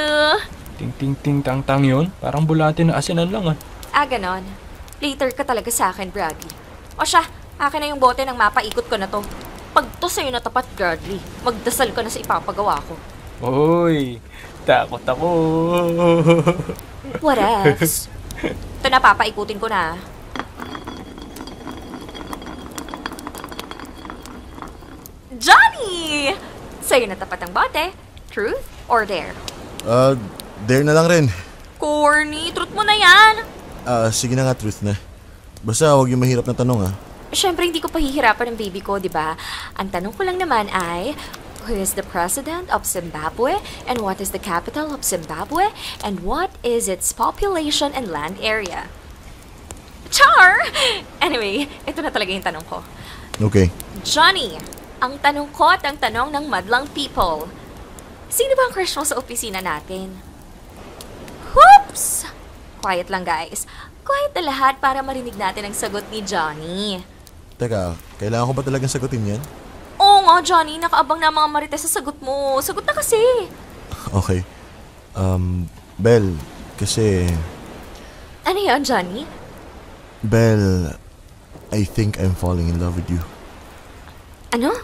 Ting-ting-ting-tang-tang yun? Parang bulate na asinan lang Ganon. Later ka talaga sa akin, Bradley. O siya, akin na yung bote ng mapaikot ko na to. Pag to sa'yo natapat, Bradley, magdasal ka na sa ipapagawa ko. Uy, takot ako. What else? Ito na, papaikutin ko na. Johnny! Sa'yo natapat ang bote. Truth or dare? Dare na lang rin. Corny, truth mo na yan. Sige na nga, truth na. Basta huwag yung mahirap na tanong Siyempre, hindi ko pahihirapan ng baby ko, di ba? Ang tanong ko lang naman ay, who is the president of Zimbabwe? And what is the capital of Zimbabwe? And what is its population and land area? Char! Anyway, ito na talaga yung tanong ko. Okay. Johnny, ang tanong ko at ang tanong ng madlang people. Sino ba ang crush mo sa opisina natin? Whoops! Quiet lang, guys. Quiet na lahat para marinig natin ang sagot ni Johnny. Teka, kailangan ko ba talagang sagutin yan? Oo nga, Johnny. Nakaabang na mga marites sa sagot mo. Sagot na kasi. Okay. Belle, kasi... Ano yan, Johnny? Belle, I think I'm falling in love with you. Ano?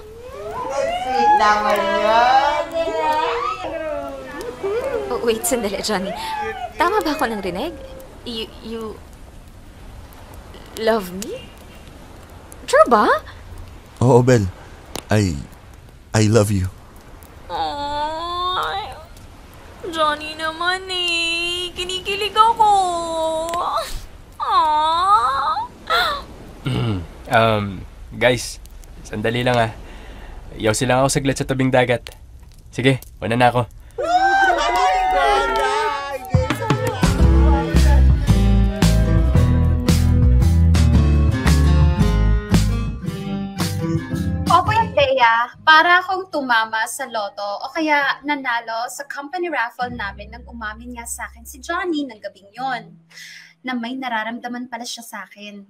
Oh, wait, sandali, Johnny. Tama ba ako ng rinig? You love me? True ba? Oo, Belle. I love you. Ay, Johnny naman kinikilig ako. Guys, sandali lang Yawsi lang ako saglit sa tabing dagat. Sige, una na ako. Bea, para akong tumama sa loto o kaya nanalo sa company raffle namin nang umamin nga sa akin si Johnny ng gabing yon na may nararamdaman pala siya sa akin.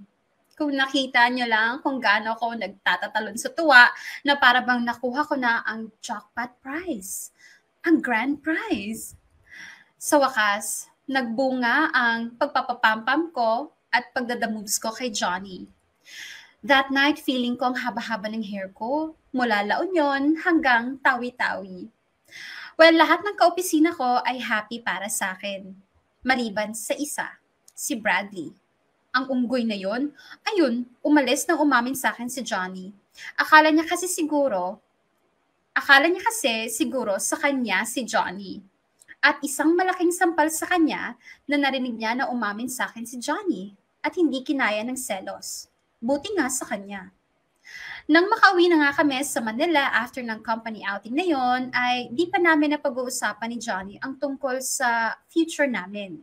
Kung nakita nyo lang kung gaano ako nagtatatalon sa tuwa na para bang nakuha ko na ang jackpot prize, ang grand prize. Sa wakas, nagbunga ang pagpapapampam ko at pagdadamoves ko kay Johnny. That night, feeling ko ang haba-haba ng hair ko, mula La Union hanggang Tawi-Tawi. Well, lahat ng kaopisina ko ay happy para sa akin. Maliban sa isa, si Bradley. Ang unggoy na yon, ayun, umalis nang umamin sa akin si Johnny. Akala niya kasi siguro sa kanya si Johnny. At isang malaking sampal sa kanya na narinig niya na umamin sa akin si Johnny at hindi kinaya ng selos. Buti nga sa kanya. Nang makauwi na nga kami sa Manila after ng company outing na yon, ay di pa namin napag-uusapan ni Johnny ang tungkol sa future namin.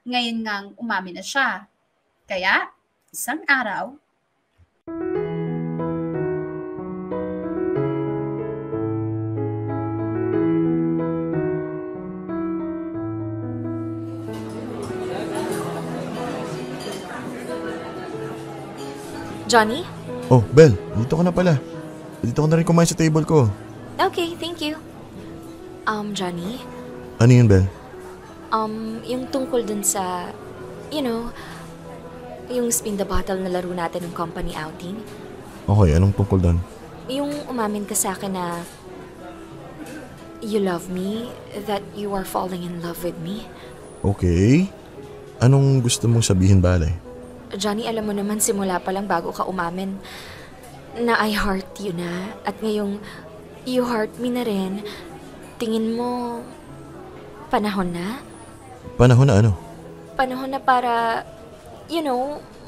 Ngayon ngang umamin na siya. Kaya, isang araw, Johnny? Oh, Belle, dito ka na pala. Dito ka na rin kumain sa table ko. Okay, thank you. Johnny? Ano yun, Belle? Yung tungkol dun sa, yung spin the bottle na laro natin ng company outing. Okay, anong tungkol dun? Yung umamin ka sa akin na you love me, that you are falling in love with me. Okay. Anong gusto mong sabihin, Balay? Johnny, alam mo naman simula pa lang bago ka umamin na I heart you na at ngayong you heart me na rin. Tingin mo panahon na? Panahon na ano? Panahon na para,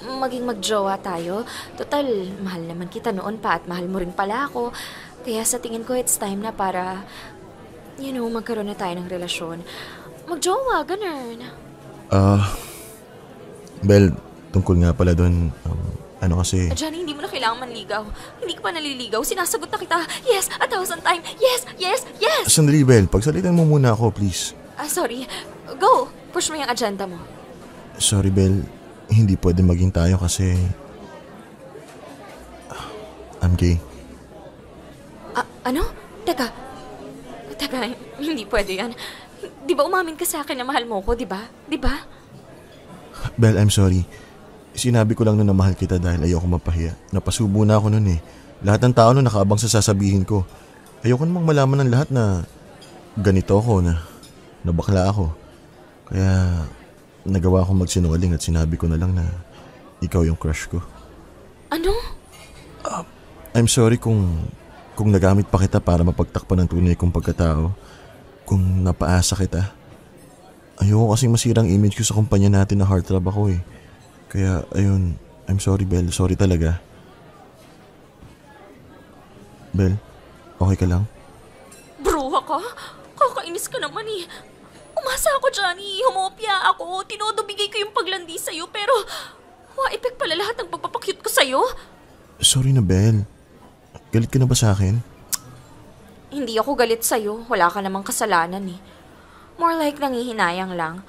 maging magjowa tayo. Total, mahal naman kita noon pa at mahal mo rin pala ako. Kaya sa tingin ko it's time na para, magkaroon na tayo ng relasyon. Magjowa, ganun. Belle, tungkol nga pala doon, kasi... Johnny, hindi mo na kailangan manligaw. Hindi ka pa naliligaw. Sinasagot na kita. Yes, 1,000 times. Yes, yes, yes! Sandali, Belle. Pagsalitan mo muna ako, please. Sorry. Go. Push mo yung agenda mo. Sorry, Belle. Hindi pwede maging tayo kasi I'm gay. Ano? Teka, hindi pwede yan. Di ba umamin ka sa akin na mahal mo ko, di ba? Di ba? Belle, I'm sorry. Sinabi ko lang na mahal kita dahil ayoko mapahiya. Napasubo na ako nun eh. Lahat ng tao nun nakaabang sa sasabihin ko. Ayoko namang malaman ng lahat na ganito ako, na bakla ako. Kaya nagawa akong magsinungaling at sinabi ko na lang na ikaw yung crush ko. Ano? I'm sorry kung nagamit pa kita para mapagtakpan ng tunay kong pagkatao. Kung napaasa kita. Ayoko kasing masirang image ko sa kumpanya natin na heartthrob ako eh. Kaya ayun, I'm sorry Belle, sorry talaga. Belle, okay ka lang? Bruha ka? Kakainis ka naman eh. Umasa ako, Johnny. Humopya ako. Tinodo bigay ko yung paglandi sa'yo pero wa-epek pala lahat ng pagpapakyut ko sa'yo. Sorry na Belle. Galit ka na ba sa akin? Hindi ako galit sa'yo. Wala ka namang kasalanan eh. More like nangihinayang lang.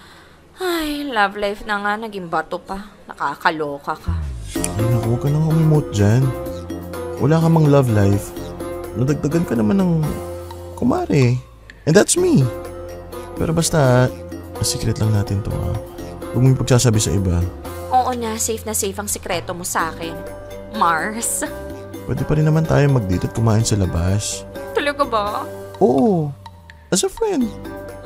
Ay, love life na nga. Naging bato pa. Nakakaloka ka. Ay naku, huwag ka nang umimot dyan. Wala ka mang love life. Nadagdagan ka naman ng kumare. And that's me. Pero basta, secret lang natin to ha. Huwag mo yung pagsasabi sa iba. Oo na safe ang sikreto mo sa akin. Mars. Pwede pa rin naman tayo mag-date at kumain sa labas. Talaga ba? Oo. As a friend.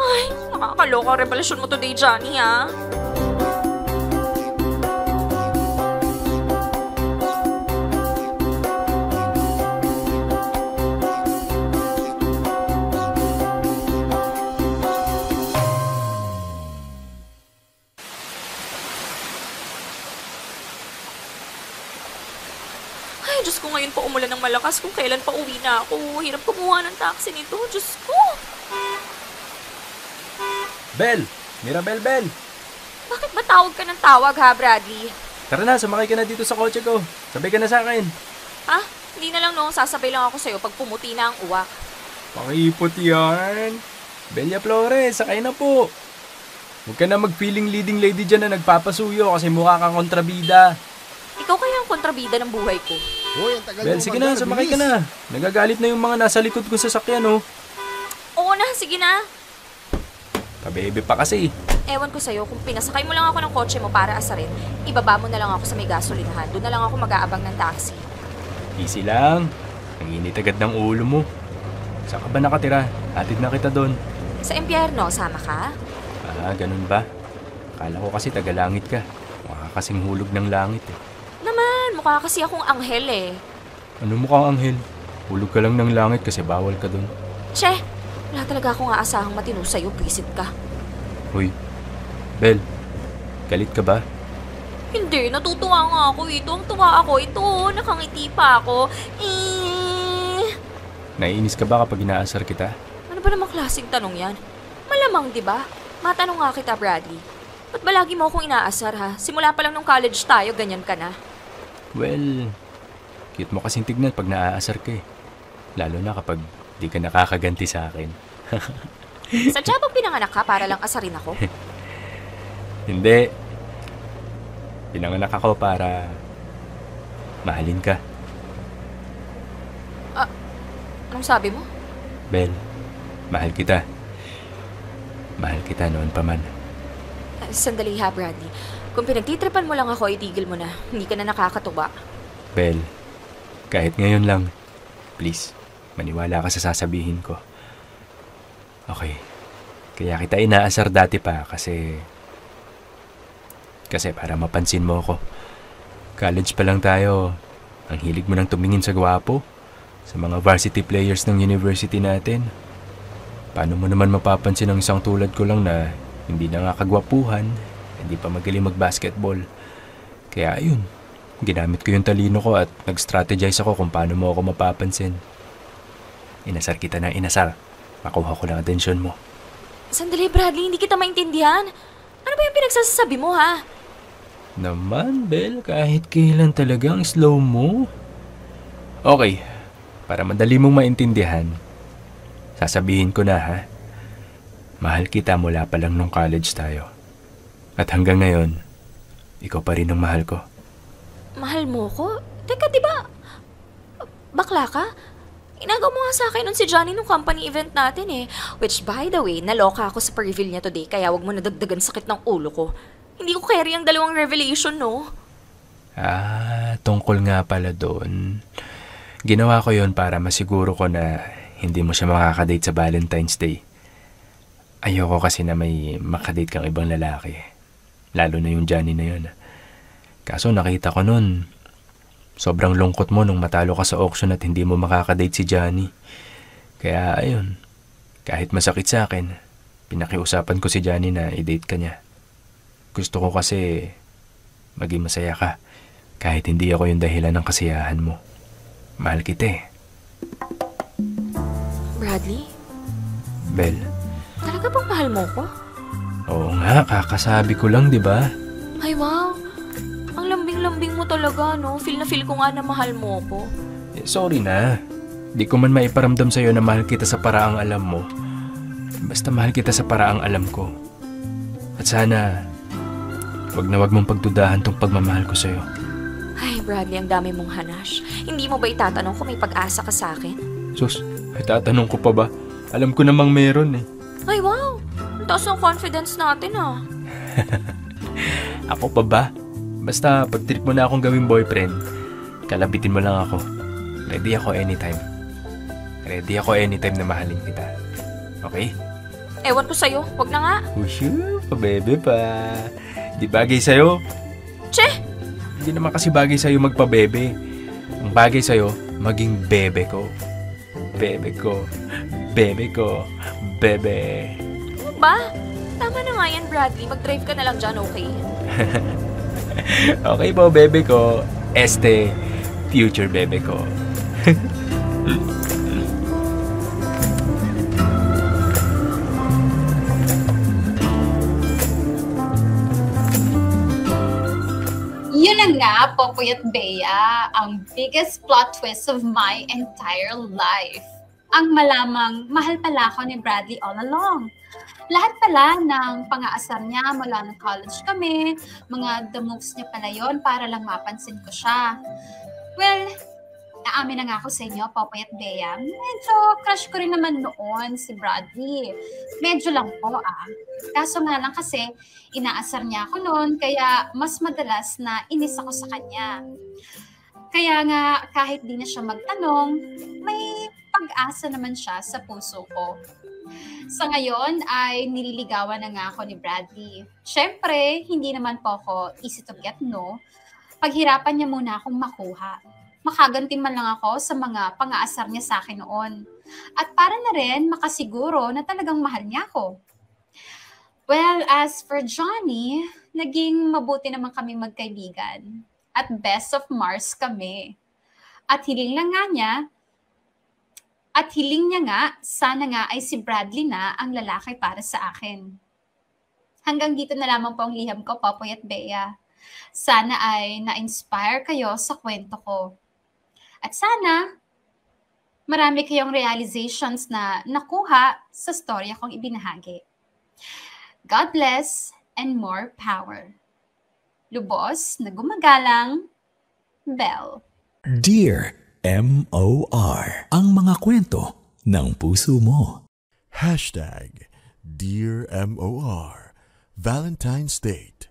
Ay, nakakaloka ang revelasyon mo today, Johnny, ha? Ay, Diyos ko, ngayon pa umulan ng malakas. Kung kailan pa uwi na ako. Hirap kumuha ng taxi nito. Diyos ko. Belle! Mirabel, Belle! Bakit ba tawag ka ng tawag, ha, Bradley? Tara na, sumakay ka na dito sa kotse ko. Sabay ka na sa akin. Ha? Hindi na lang, no? Sasabay lang ako sa'yo pag pumuti na ang uwak. Pakipot yan. Bella Flores, sakay na po. Huwag ka na mag-feeling leading lady dyan na nagpapasuyo kasi mukha kang kontrabida. Ikaw kaya ang kontrabida ng buhay ko. Hoy, ang tagal Belle, sige na, sumakay ka na. Nagagalit na yung mga nasa likod ko sa sakyan, oh. Oo na, sige na. Pa-baby pa kasi. Ewan ko sa'yo, kung pinasakay mo lang ako ng kotse mo para asarin, ibaba mo na lang ako sa may gasolinahan. Doon na lang ako mag-aabang ng taxi. Easy lang. Nanginit agad ng ulo mo. Saan ka ba nakatira? Hatid na kita doon. Sa impyerno, sama ka? Ganun ba? Akala ko kasi tagalangit ka. Mukha kasing hulog ng langit eh. Naman, mukha kasi akong anghel eh. Ano mukhang anghel? Hulog ka lang ng langit kasi bawal ka doon. Che, wala talaga akong aasahang matino sa'yo, visit ka. Hoy, Belle, galit ka ba? Hindi, natutuwa nga ako. Tuwang-tuwa ako. Ito, nakangiti pa ako. Naiinis ka ba kapag inaasar kita? Ano ba namang klaseng tanong yan? Malamang, di ba? Matanong nga kita, Bradley. Ba't ba lagi mo akong inaasar, ha? Simula pa lang nung college tayo, ganyan ka na. Well, cute mo kasing tignan pag naaasar ka eh. Lalo na kapag di ka nakakaganti sa akin. Sadya bang pinanganak ka para lang asarin ako? Hindi. Pinanganak ako para mahalin ka. Anong sabi mo? Belle, mahal kita. Mahal kita noon pa man. Sandali ha, Bradley. Kung pinagtitripan mo lang ako, itigil mo na. Hindi ka na nakakatuwa. Belle, kahit ngayon lang, please, maniwala ka sa sasabihin ko. Okay. Kaya kita inaasar dati pa kasi para mapansin mo ako. College pa lang tayo. Ang hilig mo nang tumingin sa gwapo. Sa mga varsity players ng university natin. Paano mo naman mapapansin ang isang tulad ko lang na hindi na nga kagwapuhan, hindi pa magaling mag-basketball. Kaya ayun, ginamit ko yung talino ko at nag-strategize ako kung paano mo ako mapapansin. Inasar kita na inasar. Makuha ko ng atensyon mo. Sandali, Bradley, hindi kita maintindihan. Ano ba yung pinagsasabi mo, ha? Naman, Belle, kahit kailan talaga ang slow mo. Okay, para madali mong maintindihan, sasabihin ko na ha. Mahal kita mula pa lang nung college tayo. At hanggang ngayon, ikaw pa rin ang mahal ko. Mahal mo ko? Teka, di ba? Bakla ka? Inagaw mo nga sa akin nun si Johnny nung company event natin eh. Which by the way, naloka ako sa pa-reveal niya today kaya wag mo nadagdagan sakit ng ulo ko. Hindi ko carry ang dalawang revelation, no? Tungkol nga pala doon. Ginawa ko yon para masiguro ko na hindi mo siya makakadate sa Valentine's Day. Ayoko kasi na may makadate kang ibang lalaki. Lalo na yung Johnny na yun. Kaso nakita ko nun, sobrang lungkot mo nung matalo ka sa auction at hindi mo makakadate si Johnny. Kaya ayun, kahit masakit sa akin, pinakiusapan ko si Johnny na i-date ka niya. Gusto ko kasi maging masaya ka kahit hindi ako yung dahilan ng kasiyahan mo. Mahal kita eh. Bradley? Bel. Talaga bang mahal mo ko? Oo nga, kakasabi ko lang, di ba? Ay wow, ang lambing-lambing mo talaga, no? Feel na feel ko nga na mahal mo ko. Sorry na. Di ko man maiparamdam sa'yo na mahal kita sa paraang alam mo. Basta mahal kita sa paraang alam ko. At sana, wag mong pagdudahan tong pagmamahal ko sa'yo. Ay, Bradley, ang dami mong hanash. Hindi mo ba itatanong kung may pag-asa ka sa akin? Sus, ay tatanong ko pa ba? Alam ko namang meron eh. Ay, wow! Ang taas ng confidence natin ah. Ako pa ba? Basta pag trip mo na akong gawing boyfriend, kalabitin mo lang ako. Ready ako anytime. Ready ako anytime na mahalin kita. Okay? Ewan ko sa'yo, wag na nga. Ushu, pabebe pa. Di bagay sa'yo? Che! Hindi naman kasi bagay sa'yo magpabebe. Ang bagay sa'yo, maging bebe ko. Bebe ko. Bebe ko. Bebe. Ano ba? Tama na nga yan, Bradley. Mag-drive ka na lang dyan, okay? Okay po, bebe ko. Future bebe ko. Yun na nga, Popoy at Bea, ang biggest plot twist of my entire life. Ang malamang mahal pala ako ni Bradley all along. Lahat pala ng pang-aasar niya mula ng college kami, mga the moves niya pala yon para lang mapansin ko siya. Well, naamin na nga ako sa inyo, Popoy at Bea. Medyo crush ko rin naman noon si Bradley. Medyo lang po Kaso nga lang kasi, inaasar niya ako noon, kaya mas madalas na inis ako sa kanya. Kaya nga, kahit di na siya magtanong, may pag-asa naman siya sa puso ko. Sa ngayon ay nililigawan na nga ako ni Bradley. Siyempre, hindi naman po ako easy to get, no? Paghirapan niya muna akong makuha. Makaganti man lang ako sa mga pang-aasar niya sa akin noon. At para na rin makasiguro na talagang mahal niya ako. Well, as for Johnny, naging mabuti naman kami magkaibigan. At best of Mars kami. At hiling niya nga, sana nga ay si Bradley na ang lalaki para sa akin. Hanggang dito na lamang po ang liham ko, Popoy at Bea. Sana ay na-inspire kayo sa kwento ko. At sana, marami kayong realizations na nakuha sa storya kong ibinahagi. God bless and more power. Lubos na gumagalang, Belle. Dear M.O.R. Ang mga kwento ng puso mo. Dear M.O.R. Valentine's Date.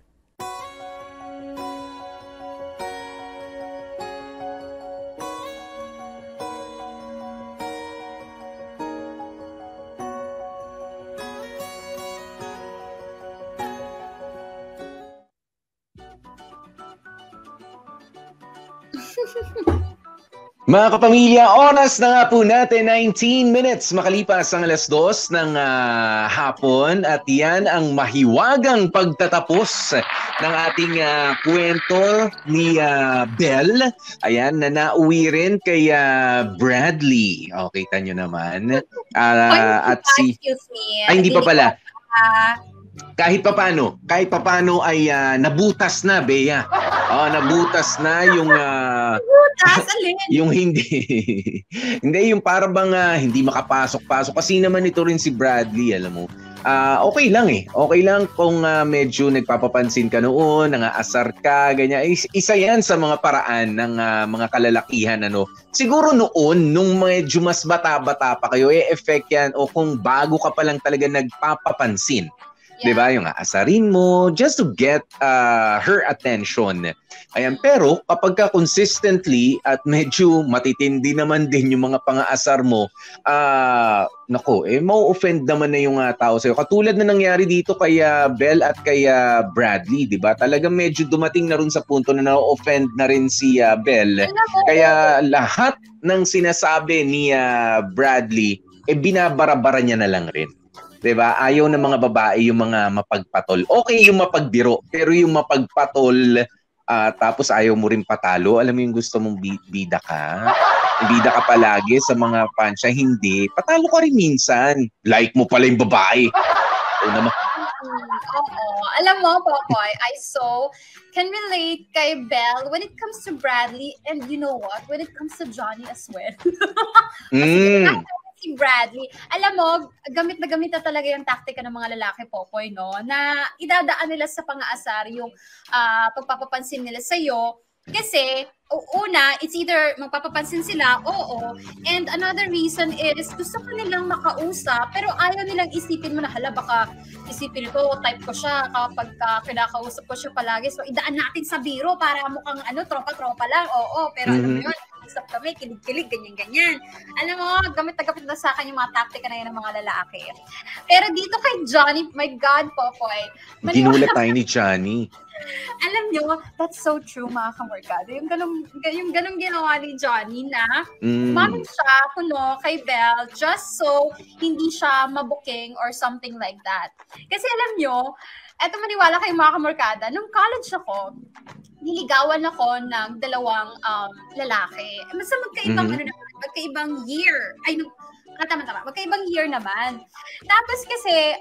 Mga kapamilya, oras na nga po natin, 19 minutes makalipas ang 2:00 ng hapon at yan ang mahiwagang pagtatapos ng ating kwento ni Belle. Ayan, na nauwi rin kay Bradley. Okay, kita nyo naman. At si... Ay, hindi pa pala. Kahit papano ay nabutas na, Bea. Nabutas na yung yung hindi yung para bang hindi makapasok-pasok kasi naman ito rin si Bradley, alam mo. Okay lang eh. Okay lang kung medyo nagpapapansin ka noon, nangaasar ka, ganyan. Isa yan sa mga paraan ng mga kalalakihan. Siguro noon, nung medyo mas bata-bata pa kayo, effect yan o kung bago ka pa lang talaga nagpapapansin. Yeah. Diba? Yung aasarin mo just to get her attention. Ayan. Pero kapag ka consistently at medyo matitindi naman din yung mga pang-aasar mo, mau-offend naman na yung tao sa'yo. Katulad na nangyari dito kay Belle at kay Bradley, diba? Talagang medyo dumating na rin sa punto na na-offend na rin si Belle. Kaya lahat ng sinasabi ni Bradley, binabarabara niya na lang rin. Diba? Ayaw ng mga babae yung mga mapagpatol. Okay yung mapagbiro, pero yung mapagpatol, tapos ayaw mo rin patalo. Alam mo yung gusto mong bida ka? Bida ka palagi sa mga pansya. Hindi. Patalo ka rin minsan. Like mo pala yung babae. Oo. Alam mo, Popoy, I can relate kay Belle when it comes to Bradley, and you know what? When it comes to Johnny as well. Si Bradley, alam mo, gamit na talaga yung taktika ng mga lalaki, Popoy, no? Na idadaan nila sa pang-aasar yung pagpapapansin nila sa'yo. Kasi, una, it's either magpapapansin sila, oo. And another reason is, gusto ko nilang makausap, pero ayaw nilang isipin mo na, hala, baka isipin ito, type ko siya kapag kinakausap ko siya palagi. So, idaan natin sa biro para mukhang tropa-tropa lang. Oo, pero alam mo yun, usap kami, kilig-kilig, ganyan-ganyan. Alam mo, gamit na sa akin yung mga taktika na yun ng mga lalaki. Pero dito kay Johnny, my God, Popoy. Ginulat tayo ni Johnny. Alam nyo, that's so true, mga kamorkado. Yung ganong ginawa ni Johnny na umamin siya kay Belle just so hindi siya mabuking or something like that. Kasi alam nyo, eto maniwala kayo mga kamorkada, nung college ako, niligawan ako ng dalawang lalaki. Basta magkaibang year. Magkaibang year naman. Tapos kasi,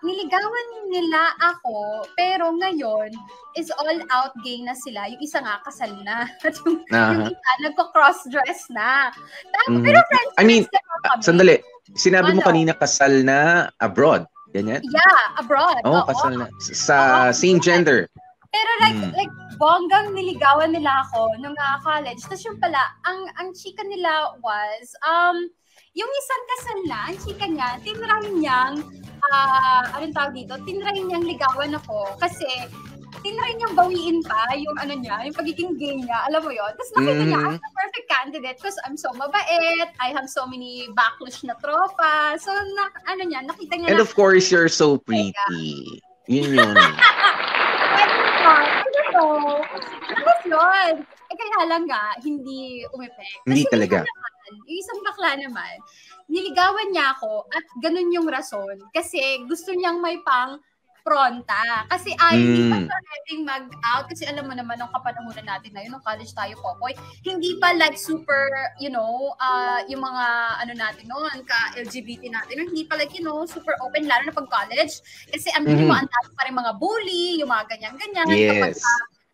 niligawan nila ako, pero ngayon, is all out gay na sila. Yung isa nga, kasal na. At yung isa, nagko-cross-dress na. Tapos, pero friends kami. Sandali. Sinabi mo kanina kasal na abroad. Ganyan? Yeah, abroad. Oo, kasal na. Sa same gender. Pero like bonggang niligawan nila ako nung college. Tapos yung pala, ang chika nila was, yung isang kasal na, ang chika niya, tinry niyang, anong tawag dito? Tinry niyang ligawan ako kasi tinry niyang bawiin pa yung yung pagiging gay niya. Alam mo yun? Tapos nakita niya, I'm the perfect candidate because I'm so mabait, I have so many backlash na tropa. So, nakita niya And of course, you're so pretty. Yun yun. Tapos yun. Kaya lang nga, hindi umepek. Hindi talaga. Yung isang bakla naman, niligawan niya ako at ganun yung rason. Kasi gusto niyang may pronta. Kasi hindi pa pwedeng mag-out. Kasi alam mo naman, nung kapanahunan natin na yun, nung college tayo, Popoy, hindi pa like super, yung mga natin noon, ka-LGBT natin, hindi pa like, super open, lalo na pag-college. Kasi ang dami pa rin mga bully, yung mga ganyan-ganyan. Yes.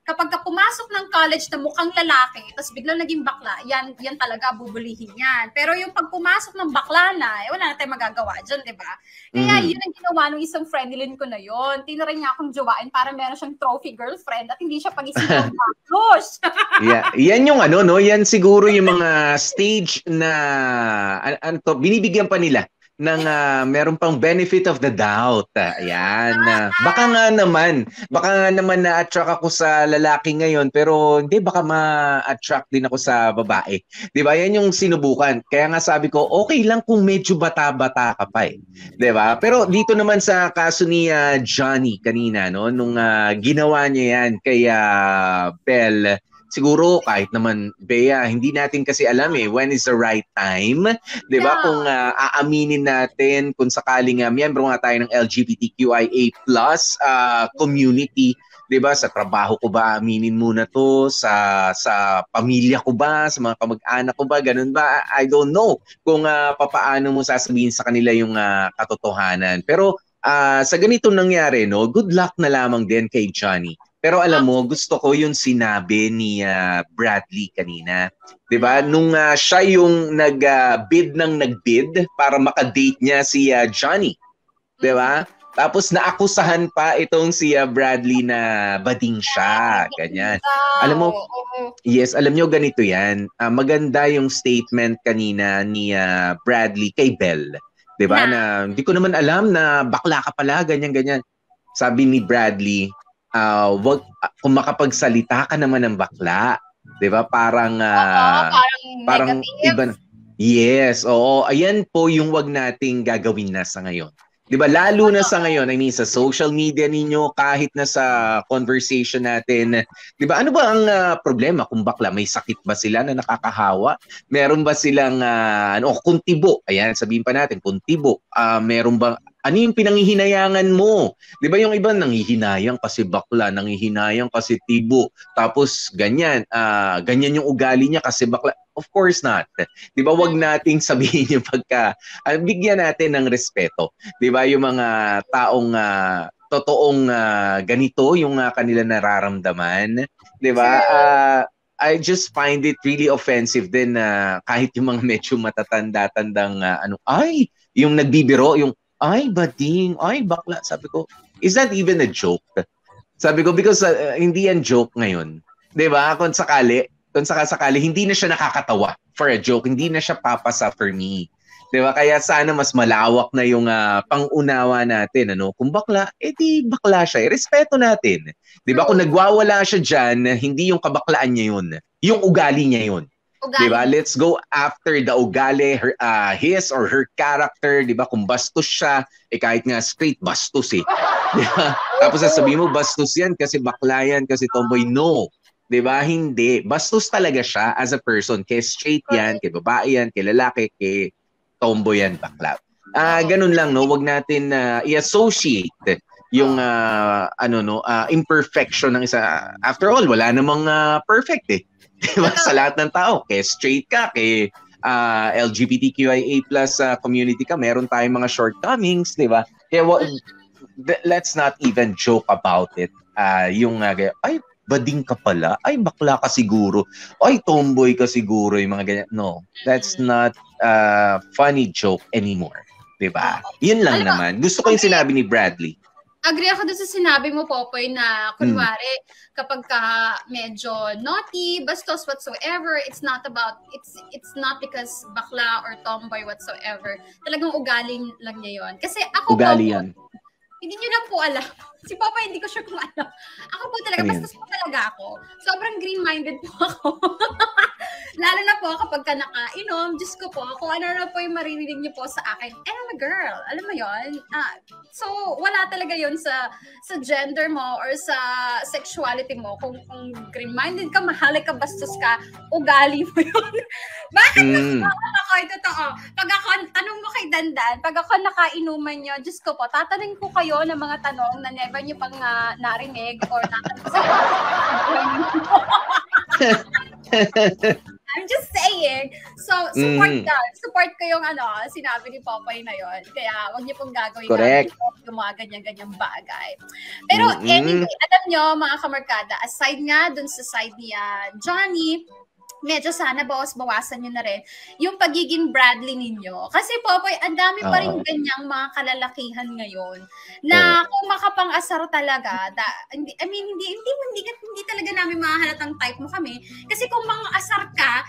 Kapag pumasok ng college na mukhang lalaki, tapos biglang naging bakla, yan talaga bubulihin yan. Pero yung pag pumasok ng bakla na, wala na tayong magagawa dyan, di ba? Kaya yun ang ginawa ng isang friendlin ko na yun. Tinry niya akong jowain para meron siyang trophy girlfriend at hindi siya pag-isipang baklos. Yeah. Yan yung yan siguro yung mga stage na, binibigyan pa nila ng meron pang benefit of the doubt. Ayan. Baka nga naman na-attract ako sa lalaki ngayon, pero hindi, baka ma-attract din ako sa babae. Di ba? Yan yung sinubukan. Kaya nga sabi ko, okay lang kung medyo bata-bata ka pa eh. Di ba? Pero dito naman sa kaso ni Johnny kanina, nung ginawa niya yan kay Belle, siguro kahit naman, Bea, hindi natin kasi alam when is the right time. Diba? Yeah. Kung aaminin natin, kung sakaling miyembro nga tayo ng LGBTQIA+ community, diba? Sa trabaho ko ba, aminin muna to? Sa pamilya ko ba? Sa mga kamag-anak ko ba? Ganun ba? I don't know kung papaano mo sasabihin sa kanila yung katotohanan. Pero sa ganito nangyari, good luck na lamang din kay Johnny. Pero alam mo, gusto ko yung sinabi ni Bradley kanina. 'Di ba? Nung siya yung nag-bid para makadate niya si Johnny. 'Di ba? Tapos naakusahan pa itong si Bradley na bading siya, ganyan. Alam mo, yes, alam nyo ganito yan. Maganda yung statement kanina ni Bradley kay Belle. 'Di ba? Na hindi ko naman alam na bakla ka pala, ganyan-ganyan. Sabi ni Bradley, wag kung makapagsalita ka naman ng bakla, 'di ba? Parang iba. Yes, oo. Ayan po yung wag nating gagawin na sa ngayon. 'Di ba? Lalo na sa ngayon, I mean sa social media ninyo, kahit na sa conversation natin, 'di ba? Ano ba ang problema kung bakla? May sakit ba sila na nakakahawa? Meron ba silang kung tibo? Ayan, sabihin pa natin, kung tibo. Meron ba ano yung pinanghihinayangan mo? 'Di ba yung iba nanghihinayang kasi bakla, nanghihinayang kasi tibo. Tapos ganyan, ganyan yung ugali niya kasi bakla. Of course not. 'Di ba? Wag nating sabihin yung bigyan natin ng respeto. 'Di ba? Yung mga taong totoong ganito yung kanila nararamdaman, 'di ba? I just find it really offensive din na kahit yung mga medyo matatanda-tandang yung nagbibiro, yung ay bading, ay bakla, sabi ko, is that even a joke? Sabi ko because hindi yan joke ngayon. 'Di ba? Kung sakali hindi na siya nakakatawa for a joke, hindi na siya papasa for me. 'Di ba? Kaya sana mas malawak na yung pang-unawa natin, ano? Kung bakla, di bakla siya. Respeto natin. 'Di ba? Kung nagwawala siya diyan, hindi yung kabaklaan niya 'yun. Yung ugali niya 'yun. 'Di ba? Let's go after the ugali, his or her character, 'di ba? Kung bastos siya, kahit nga straight bastos eh. 'Di ba? Tapos sasabihin mo bastos 'yan kasi bakla yan, kasi tomboy. No. 'Di ba? Hindi. Bastos talaga siya as a person. Kay straight yan, kay babae yan, kay lalaki, kay tomboy yan, bakla. Ganun lang, no? Wag natin i-associate yung imperfection ng isa. After all, wala namang perfect eh. 'Di ba? Sa lahat ng tao, kay straight ka, kay LGBTQIA+ community ka, meron tayong mga shortcomings, 'di ba? Kaya let's not even joke about it. Ay, bading ka pala, ay bakla ka siguro, ay tomboy ka siguro, yung mga ganyan. No, that's not a funny joke anymore. 'Di ba? Yun lang naman. Gusto ko yung sinabi ni Bradley. Agree ako doon sa sinabi mo, Popoy, na kunwari, kapag ka medyo naughty, bastos whatsoever, it's not because bakla or tomboy whatsoever. Talagang ugali lang niya yon. Kasi ako ugali yan. Hindi nyo lang po alam. Si Papa, hindi ko sure kung alam. Ako po talaga, bastos po talaga ako. Sobrang green-minded po ako. Lalo na po kapag ka nakainom, Diyos ko po, kung ano na po yung maririnig niyo po sa akin, and I'm a girl. Alam mo yon? So, wala talaga yon sa gender mo or sa sexuality mo. Kung green-minded ka, mahalik ka, bastos ka, ugali mo yun. Bakit ako? Totoo. Pag ako, tanong mo kay Dandan, pag ako nakainuman nyo, Diyos ko po, tatanungin ko kayo ng mga tanong na never nyo pang narinig or natanong sa I'm just saying. So, support ko yung sinabi ni Popeye na yon. Kaya wag niyo pong gagawin yung mga ganyan-ganyang bagay. Pero anyway, alam nyo mga kamarkada, aside nga dun sa side ni Johnny, medyo sana bawas-bawasan nyo na rin yung pagiging Bradley ninyo. Kasi Popoy, ang dami pa rin ganyang mga kalalakihan ngayon na kung makapang-asar talaga, hindi talaga namin mahalatang type mo kami. Kasi kung mang-asar ka,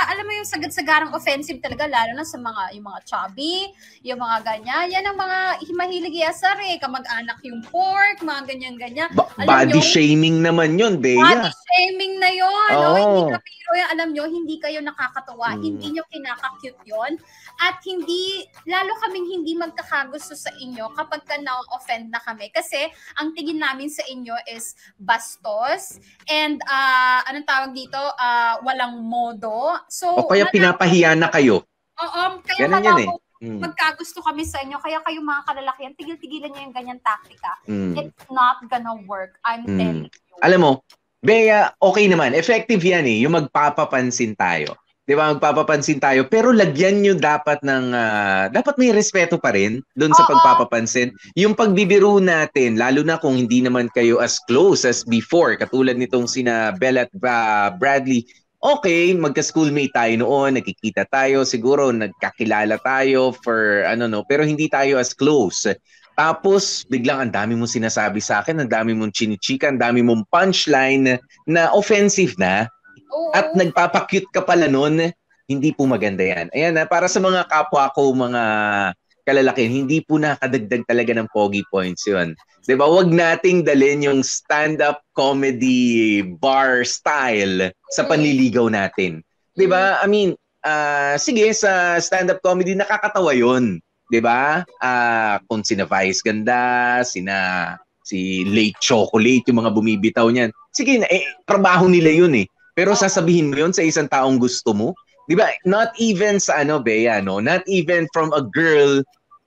alam mo yung sagad-sagarang offensive talaga, lalo na sa yung mga chubby, yung mga ganyan. Yan ang mga mahilig i-asar eh. Kamag-anak yung pork, mga ganyan-ganyan. Body shaming naman yun, Bea. Body shaming na yun. Hindi ka pero yan, alam nyo, hindi kayo nakakatawa, hindi nyo kinaka-cute yun, at lalo kaming hindi magkakagusto sa inyo kapag ka na-offend na kami. Kasi, ang tingin namin sa inyo is bastos, and, anong tawag dito, walang modo. So, o kaya pinapahiya na kayo. Oo, kaya pala magkagusto kami sa inyo, kaya kayo mga kalalakihan, tigil-tigilan nyo yung ganyan taktika. It's not gonna work, I'm telling you. Alam mo, Bea, okay naman. Effective yan eh. Yung magpapapansin tayo. Di ba? Magpapapansin tayo. Pero lagyan nyo dapat dapat may respeto pa rin doon sa pagpapapansin. Yung pagbibiro natin, lalo na kung hindi naman kayo as close as before, katulad nitong sina Belle at Bradley, okay, magka-schoolmate tayo noon, nakikita tayo, siguro nagkakilala tayo for pero hindi tayo as close. Tapos biglang ang dami mong sinasabi sa akin, ang dami mong chinichika, ang dami mong punchline na offensive na at nagpapakute ka pala noon. Hindi po maganda yan. Ayan para sa mga kapwa ko, mga kalalakihan, hindi po nakadagdag talaga ng pogi points yun. Diba? Huwag nating dalhin yung stand-up comedy bar style sa panliligaw natin. Diba? I mean, sige, sa stand-up comedy, nakakatawa yun. Diba? Kung sina Vice Ganda, si Late Chocolate, yung mga bumibitaw niyan. Sige, trabaho nila yun eh. Pero sasabihin mo yun sa isang taong gusto mo? Diba? Not even sa Bea, no? Not even from a girl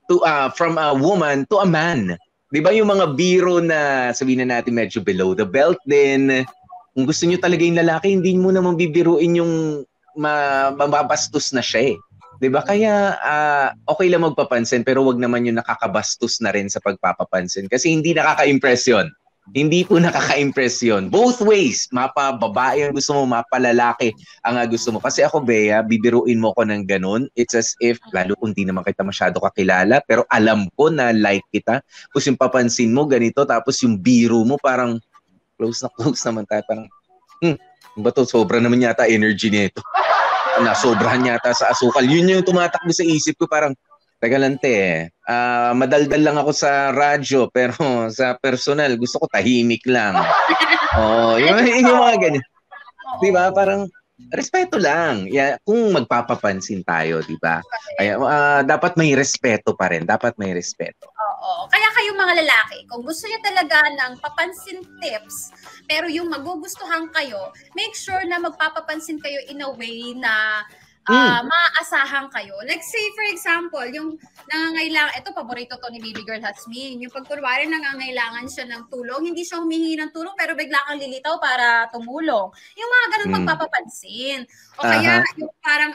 to, from a woman to a man. Diba yung mga biro na sabihin na natin medyo below the belt din. Kung gusto nyo talaga yung lalaki, hindi mo naman bibiruin yung mababastos na siya eh. Diba? Kaya okay lang magpapansin pero wag naman yung nakakabastos na rin sa pagpapapansin. Kasi hindi nakaka-impress yun. Hindi po nakaka-impress yun. Both ways. Mapa babae ang gusto mo, mapa lalaki ang gusto mo. Kasi ako, Bea, bibiruin mo ko ng ganun. It's as if, lalo kung di naman kita masyado kakilala, pero alam ko na like kita. Tapos yung papansin mo, ganito. Tapos yung biro mo, parang close naman tayo. Parang, ba to? Sobra naman yata energy nito. Nasobrahan yata sa asukal. Yun yung tumatakbo sa isip ko. Parang, teka lang madaldal lang ako sa radyo pero sa personal gusto ko tahimik lang. Yung mga ganyan. Diba? Parang respeto lang. Kung magpapapansin tayo, diba? Kaya dapat may respeto pa rin. Dapat may respeto. Oo. Kaya kayong mga lalaki, kung gusto niyo talaga ng papansin tips, pero yung magugustuhan kayo, make sure na magpapapansin kayo in a way na maaasahan kayo. Like say for example, yung nangangailangan, ito paborito to ni Baby Girl Hasmin, yung pagkunwari nangangailangan siya ng tulong, hindi siya humihingi ng tulong pero bigla kang lilitaw para tumulong. Yung mga ganun pagpapapansin. O kaya yung parang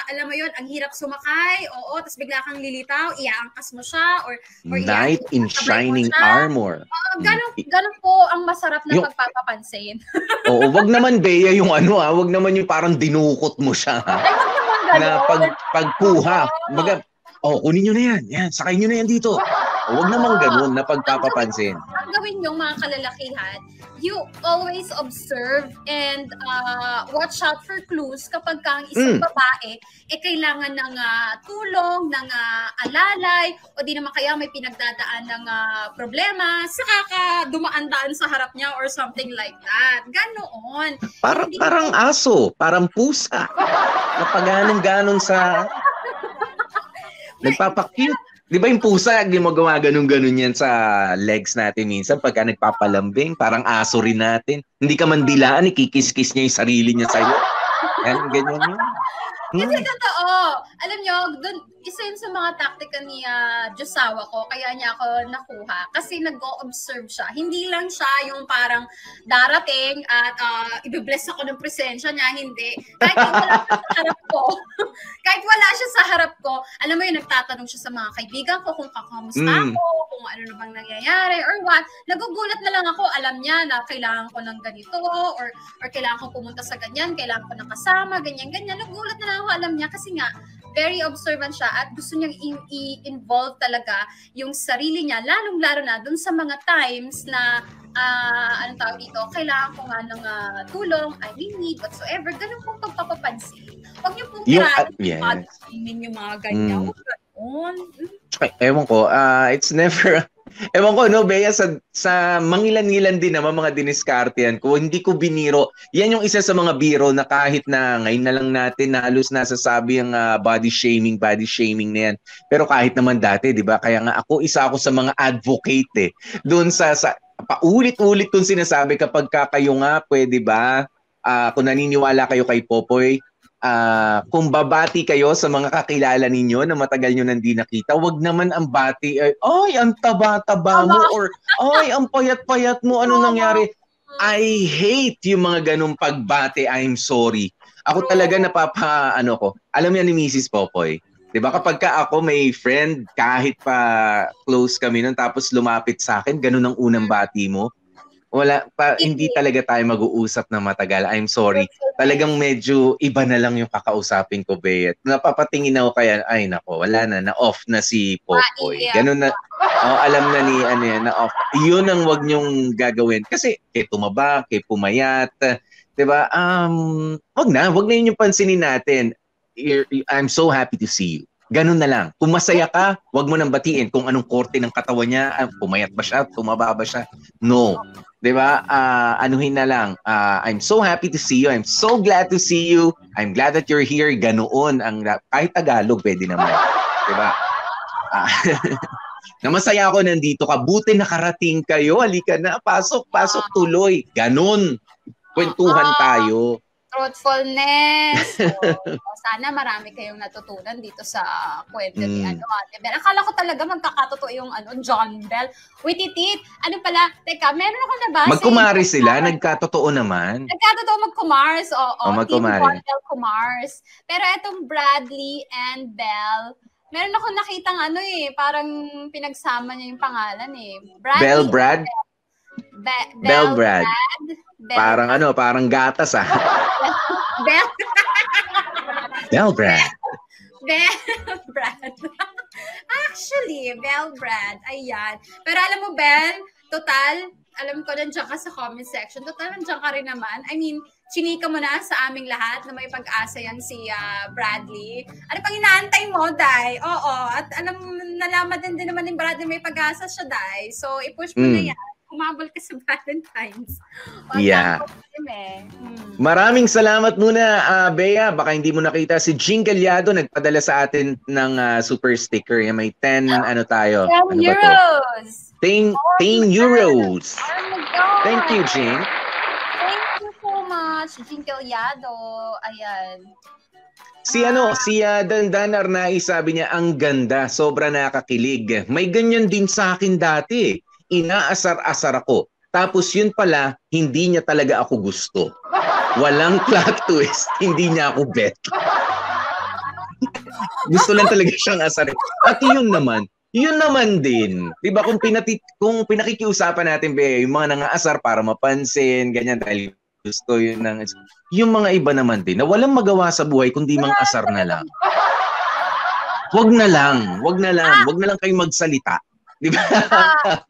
alam mo yun, ang hirap sumakay, tapos bigla kang lilitaw, iaangkas mo siya or Knight in shining armor. Ganun po ang masarap na pagpapapansin. Oo, wag naman Bea yung wag naman yung parang dinukot mo siya. Na pagkuha. Kunin nyo na yan. Yan, sakay nyo na yan dito. Huwag naman ganun na pagpapapansin. Ang gawin nyo mga kalalakihan, you always observe and watch out for clues kapag ka ang isang babae kailangan ng tulong, ng alalay, o di naman kaya may pinagdadaan ng problema, saka ka dumaan-daan sa harap niya or something like that. Ganoon. Parang aso, parang pusa. Napaganon-ganon sa nagpapakute. Di ba yung pusa, gumagawa ganun-ganun yan sa legs natin minsan pagka nagpapalambing, parang aso rin natin. Hindi ka man dilaan, ikikis-kis niya yung sarili niya sa'yo. Ganyan yun. Kasi totoo. Alam nyo, isa yun sa mga taktika ni Josawa ko, kaya niya ako nakuha. Kasi nag-o-observe siya. Hindi lang siya yung parang darating at i-bless ako ng presensya niya. Hindi. Kahit wala siya sa harap ko, alam mo yun, nagtatanong siya sa mga kaibigan ko kung kakamusta ako, kung ano na bang nangyayari or what. Nagugulat na lang ako. Alam niya na kailangan ko ng ganito or kailangan ko pumunta sa ganyan, kailangan ko ng kasama, ganyan-ganyan. Nagugulat na lang ako. Alam niya kasi nga, very observant siya at gusto niyang i-involve talaga yung sarili niya, lalong-lalo na dun sa mga times na anong tawag dito, kailangan ko nga ng tulong, I need whatsoever, ganun pong pagpapapansin. Huwag niyo pong kirahin yung mga ganyan. Ewan ko, it's never... Ewan ko, no, Bea, sa mangilan-ngilan din naman mga diniskartehan ko, hindi ko biniro. Yan yung isa sa mga biro na kahit na ngayon na lang natin na halos nasasabi ang body shaming na yan. Pero kahit naman dati, di ba? Kaya nga isa ako sa mga advocate doon sa paulit-ulit kong sinasabi kapag kayo nga, pwede ba? Kung naniniwala kayo kay Popoy, kung babati kayo sa mga kakilala ninyo na matagal nyo nandi nakita, wag naman ang bati, ay, ang taba-taba mo, or ay, ang payat-payat mo, ano nangyari? I hate yung mga ganung pagbati, I'm sorry. Ako talaga alam yan ni Mrs. Popoy. Diba kapag ako may friend, kahit pa close kami nun, tapos lumapit sa akin, ganun ang unang bati mo, Hindi talaga tayo mag-uusap na matagal. I'm sorry. Talagang medyo iba na lang yung kakausapin ko, Bea. Napapatingin ako kaya, ay nako, wala na, na-off na si Popoy. Ganun na, alam na ni, na-off. Yun ang wag niyong gagawin. Kasi, tumaba, pumayat, diba? Wag na yun yung pansinin natin. I'm so happy to see you. Ganun na lang. Kung masaya ka, wag mo nang batiin kung anong korte ng katawan niya, pumayat ba siya, tumaba ba siya. No. 'Di ba? Anuhin na lang. I'm so happy to see you. I'm so glad to see you. I'm glad that you're here. Ganoon ang kahit Tagalog pwede naman. 'Di ba? Na masaya ako nandito ka. Buti nakarating kayo. Halika na. Pasok tuloy. Ganon. Kwentuhan tayo. Truthfulness. Sana marami kayong natutunan dito sa kwento ni Ate Bel. Akala ko talaga magkakatotoo yung John Bell. Wait, pala? Teka, meron ako nabasa. Magkumari sila, nagkatotoo naman. Nagkatotoo magkumars, oo. Magkumari. Team Bell kumars. Pero etong Bradley and Bell, meron ako nakitang parang pinagsama niya yung pangalan eh. Bell Brad? Bell Brad. Parang gatas ah. Bell Brad. Actually, Bell Brad. Ayan. Pero alam mo, Bell, total, alam ko nandiyan ka sa comment section. Total, nandiyan ka rin naman. I mean, chinika mo na sa aming lahat na may pag-asa yan si Bradley. Ano pang inaantay mo, Day? Oo. At nalaman din naman ni Bradley may pag-asa siya, Day. So, i-push mo na yan. Umabol ka sa Valentine's. Yeah. Maraming salamat muna, Bea. Baka hindi mo nakita si Jing Galyado nagpadala sa atin ng super sticker. May 10 tayo. 10 euros. 10 euros. Thank you, Jing. Thank you so much, Jing Galyado. Ayan. Si Dandan Arnaiz sabi niya, ang ganda, sobra nakakilig. May ganyan din sa akin dati. Inaasar-asar ako. Tapos yun pala, hindi niya talaga ako gusto. Walang plot twist, hindi niya ako bet. Gusto lang talaga siyang asarin. At yun naman din. Diba kung pinakikiusapan natin, Bea, yung mga nangaasar para mapansin, ganyan, dahil gusto yun ng... Yung mga iba naman din, na walang magawa sa buhay kundi mang asar na lang. Wag na lang kayo magsalita. Diba?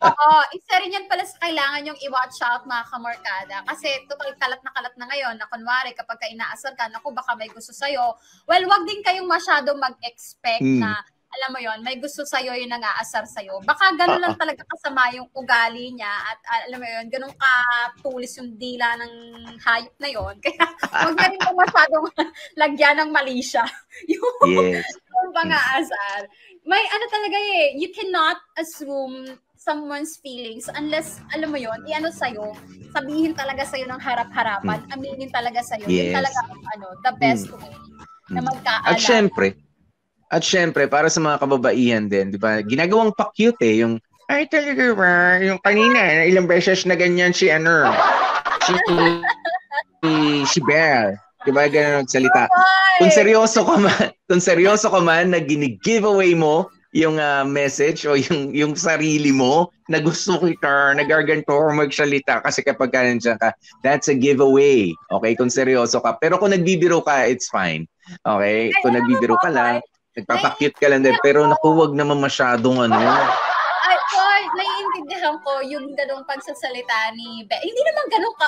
Oo, isa rin yan pala sa kailangan yung i-watch out mga kamorkada. Kasi total kalat na ngayon na kunwari kapag ka inaasar ka, naku baka may gusto sa'yo. Well, wag din kayong masyado mag-expect na, alam mo yon, may gusto sa'yo yung nang-aasar sa'yo. Baka gano'n lang talaga kasama yung ugali niya at alam mo yon, gano'n katulis yung dila ng hayop na yon. Kaya wag na rin kung masyadong lagyan ng mali siya. Yung pang-aasar. May talaga you cannot assume someone's feelings unless, alam mo yon, sa'yo, sabihin talaga sa'yo ng harap-harapan, aminin talaga sa'yo. Yun talaga the best way na magkaalam. At syempre, para sa mga kababaihan din, di ba, ginagawang pa-cute yung, ay talaga ba, yung kanina, ilang beses na ganyan si Belle. Diba ganun nagsalita? Kung seryoso ka man na gini-giveaway mo yung message o yung sarili mo na gusto kita, nagarganto or magsalita kasi kapag nandiyan ka, that's a giveaway. Okay? Kung seryoso ka. Pero kung nagbibiro ka, it's fine. Okay? Kung nagbibiro ka lang, nagpapakute ka lang din. Pero naku, wag naman masyadong naiintindihan ko yung ganong pagsasalita ni Be. Hindi naman ganong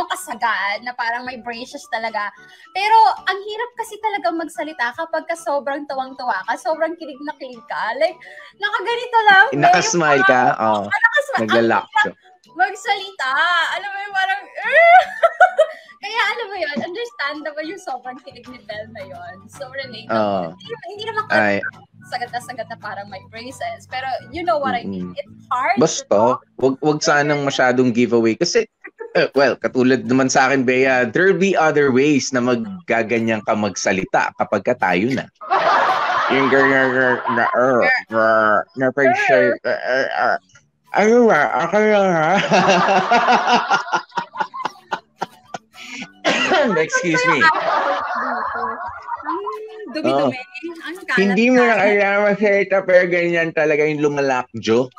kasagad na parang may braces talaga. Pero ang hirap kasi talaga magsalita kapag ka sobrang tawang-tawa ka, sobrang kilig na kilig ka. Like, nakaganito lang. Nakasmile ka? Oo. Naglalak ka. Magsalita. Alam mo yung parang, kaya alam mo yun, understandable yung sobrang kilig ni Belle na yun. So relatable. Hindi naman sagat na parang may braces. Pero you know what I mean. It's hard. Basta, wag sanang masyadong giveaway. Kasi, katulad naman sa akin, Bea, there'll be other ways na maggaganyan ka magsalita kapag ka tayo na. Yung excuse me. Dumi-dumi. Hindi mo na kailangan magsalita pero ganyan talaga yung lumalakjo.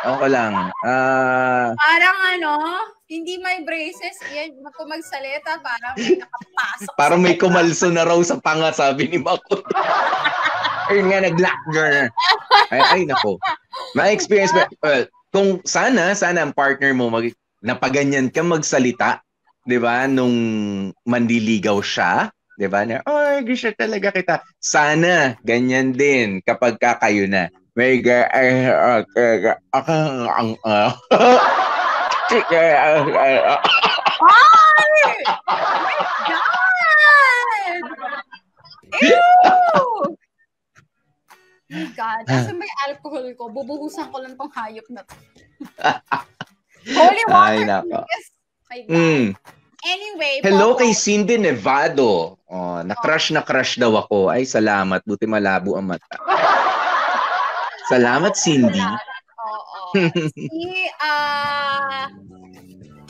Okay lang. Parang hindi may braces. Yan, kung magsalita, parang may nakapasok. Parang may kumalso na raw sa panga, sabi ni Mako. Ayun nga, nag-locker. Ay, nako. Ma-experience ba? Kung sana ang partner mo napaganyan ka magsalita, di ba? Nung manliligaw siya, di ba? Gusto talaga kita. Sana, ganyan din kapag kayo na. May Ay! Oh my God! Ew! Oh my God. Kasi may alcohol ko. Bubuhusan ko lang tong hayop na to. Holy water. Ay, nako. Yes. My God. Anyway, hello Popo. kay Cindy Nevado. Na-crush daw ako. Ay, salamat. Buti malabo ang mata. Salamat, Cindy. Oo.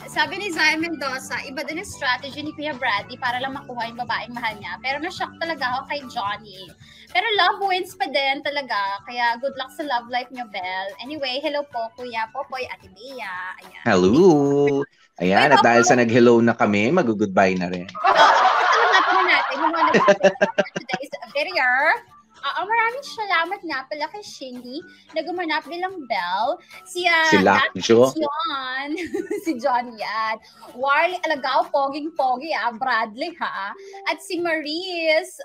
Sabi ni Zion Mendoza, iba din ang strategy ni Kuya Bradley para lang makuha yung babaeng mahal niya. Pero na-shock talaga ako kay Johnny. Pero love wins pa din talaga. Kaya good luck sa love life niyo, Belle. Anyway, hello po, Kuya Popoy, Ate Bea. Ayan. Hello. Ayan, at dahil sa nag-hello na kami, mag-goodbye na rin. Oo, natin yung mga for today's video. Maraming salamat nga pala kay Shindy na gumanap bilang Belle. Si Lakjo. Si John yan. Warly Alagaw, poging-pogi Bradley ha. At si Maris,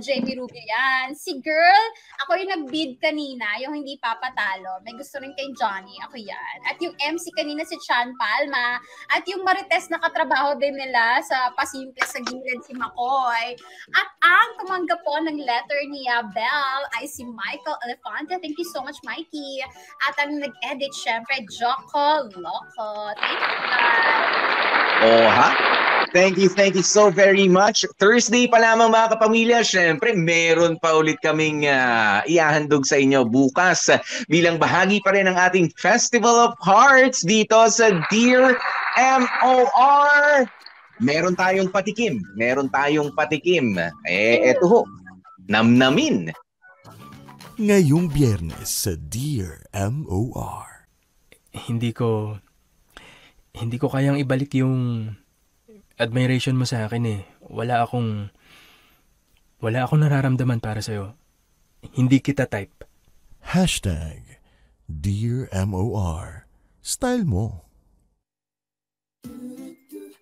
Jamie Rubio yan. Si Girl, ako yung nag-bid kanina, yung hindi papatalo. May gusto rin kay Johnny, ako yan. At yung MC kanina si Chan Palma. At yung Marites na katrabaho din nila sa Pasimple sa Gilid, si Makoy. At ang tumanggap po ng letter niya Belle ay si Michael Elefante. Thank you so much, Mikey. At ang nag-edit, syempre, Joko Loco. Thank you, guys. Thank you so very much. Thursday pa lamang mga kapamilya. Syempre, meron pa ulit kaming ihahandog sa inyo bukas bilang bahagi pa rin ng ating Festival of Hearts dito sa Dear MOR. Meron tayong patikim. Eto ho. Namnamin. Ngayong Biyernes sa Dear MOR. Hindi ko kayang ibalik yung admiration mo sa akin eh. Wala akong nararamdaman para sa'yo. Hindi kita type. Dear MOR. Style mo.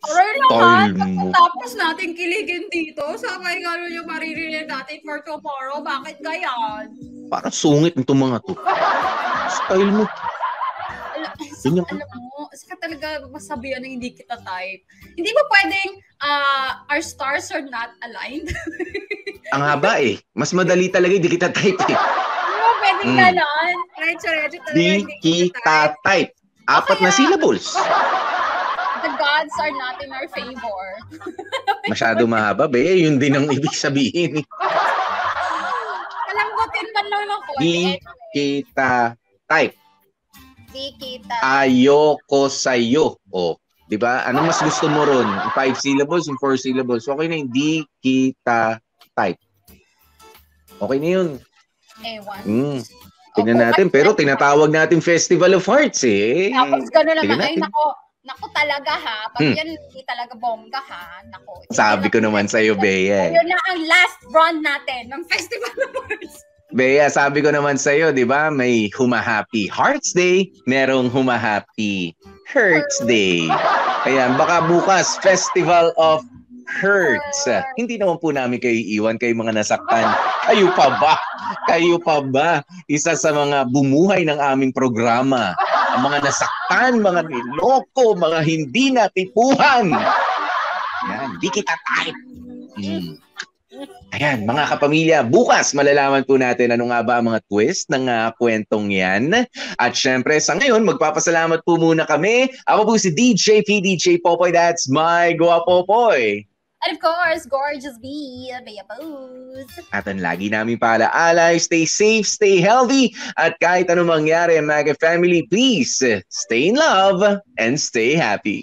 Aray naman, tapos natin kiligin dito. Sabay gano'n yung maririnig natin for tomorrow. Bakit gayan? Parang sungit itong mga to. Style mo. Alam mo, saka talaga masabihan na hindi kita type. Hindi ba pwedeng our stars are not aligned? Ang haba eh. Mas madali talaga hindi kita type eh. Hindi ba pwedeng gano'n? Retso-retso talaga hindi kita type. 4 na syllables. The gods are not in our favor. Masyado mahaba, be. Yun din ang ibig sabihin. Kalambutin man lang ako. Di kita type. Di kita. Ayoko sa'yo. Di ba? Ano mas gusto mo ron? 5 syllables, 4 syllables. Okay na yung di kita type. Okay na yun. Ewan. Tingnan natin. Pero tinatawag natin Festival of Hearts eh. Tapos gano'n naman. Ay, Nako talaga ha. Pag yan hindi talaga bongga ha. Nako. Sabi ko naman sa'yo, Bea. Yun na ang last run natin ng Festival of Hearts. Bea, sabi ko naman sa'yo, di ba? May Humahappy Hearts Day. Merong Humahappy Hurts Day. Kaya baka bukas, Festival of Hurts. Hindi naman po namin kayo iiwan, kayo mga nasaktan. Kayo pa ba? Isa sa mga bumuhay ng aming programa. Ang mga nasaktan, mga niloko, mga hindi natipuhan. Yan, di kita type. Ayan, mga kapamilya, bukas malalaman po natin ano nga ba ang mga twist ng kwentong yan. At syempre, sa ngayon, magpapasalamat po muna kami. Ako po si DJ PDJ Popoy, that's my Guapopoy. And of course, Gorgeous Bea Bose. At ang lagi namin paalaala, stay safe, stay healthy, at kahit anong mangyari, Maga Family, please stay in love and stay happy.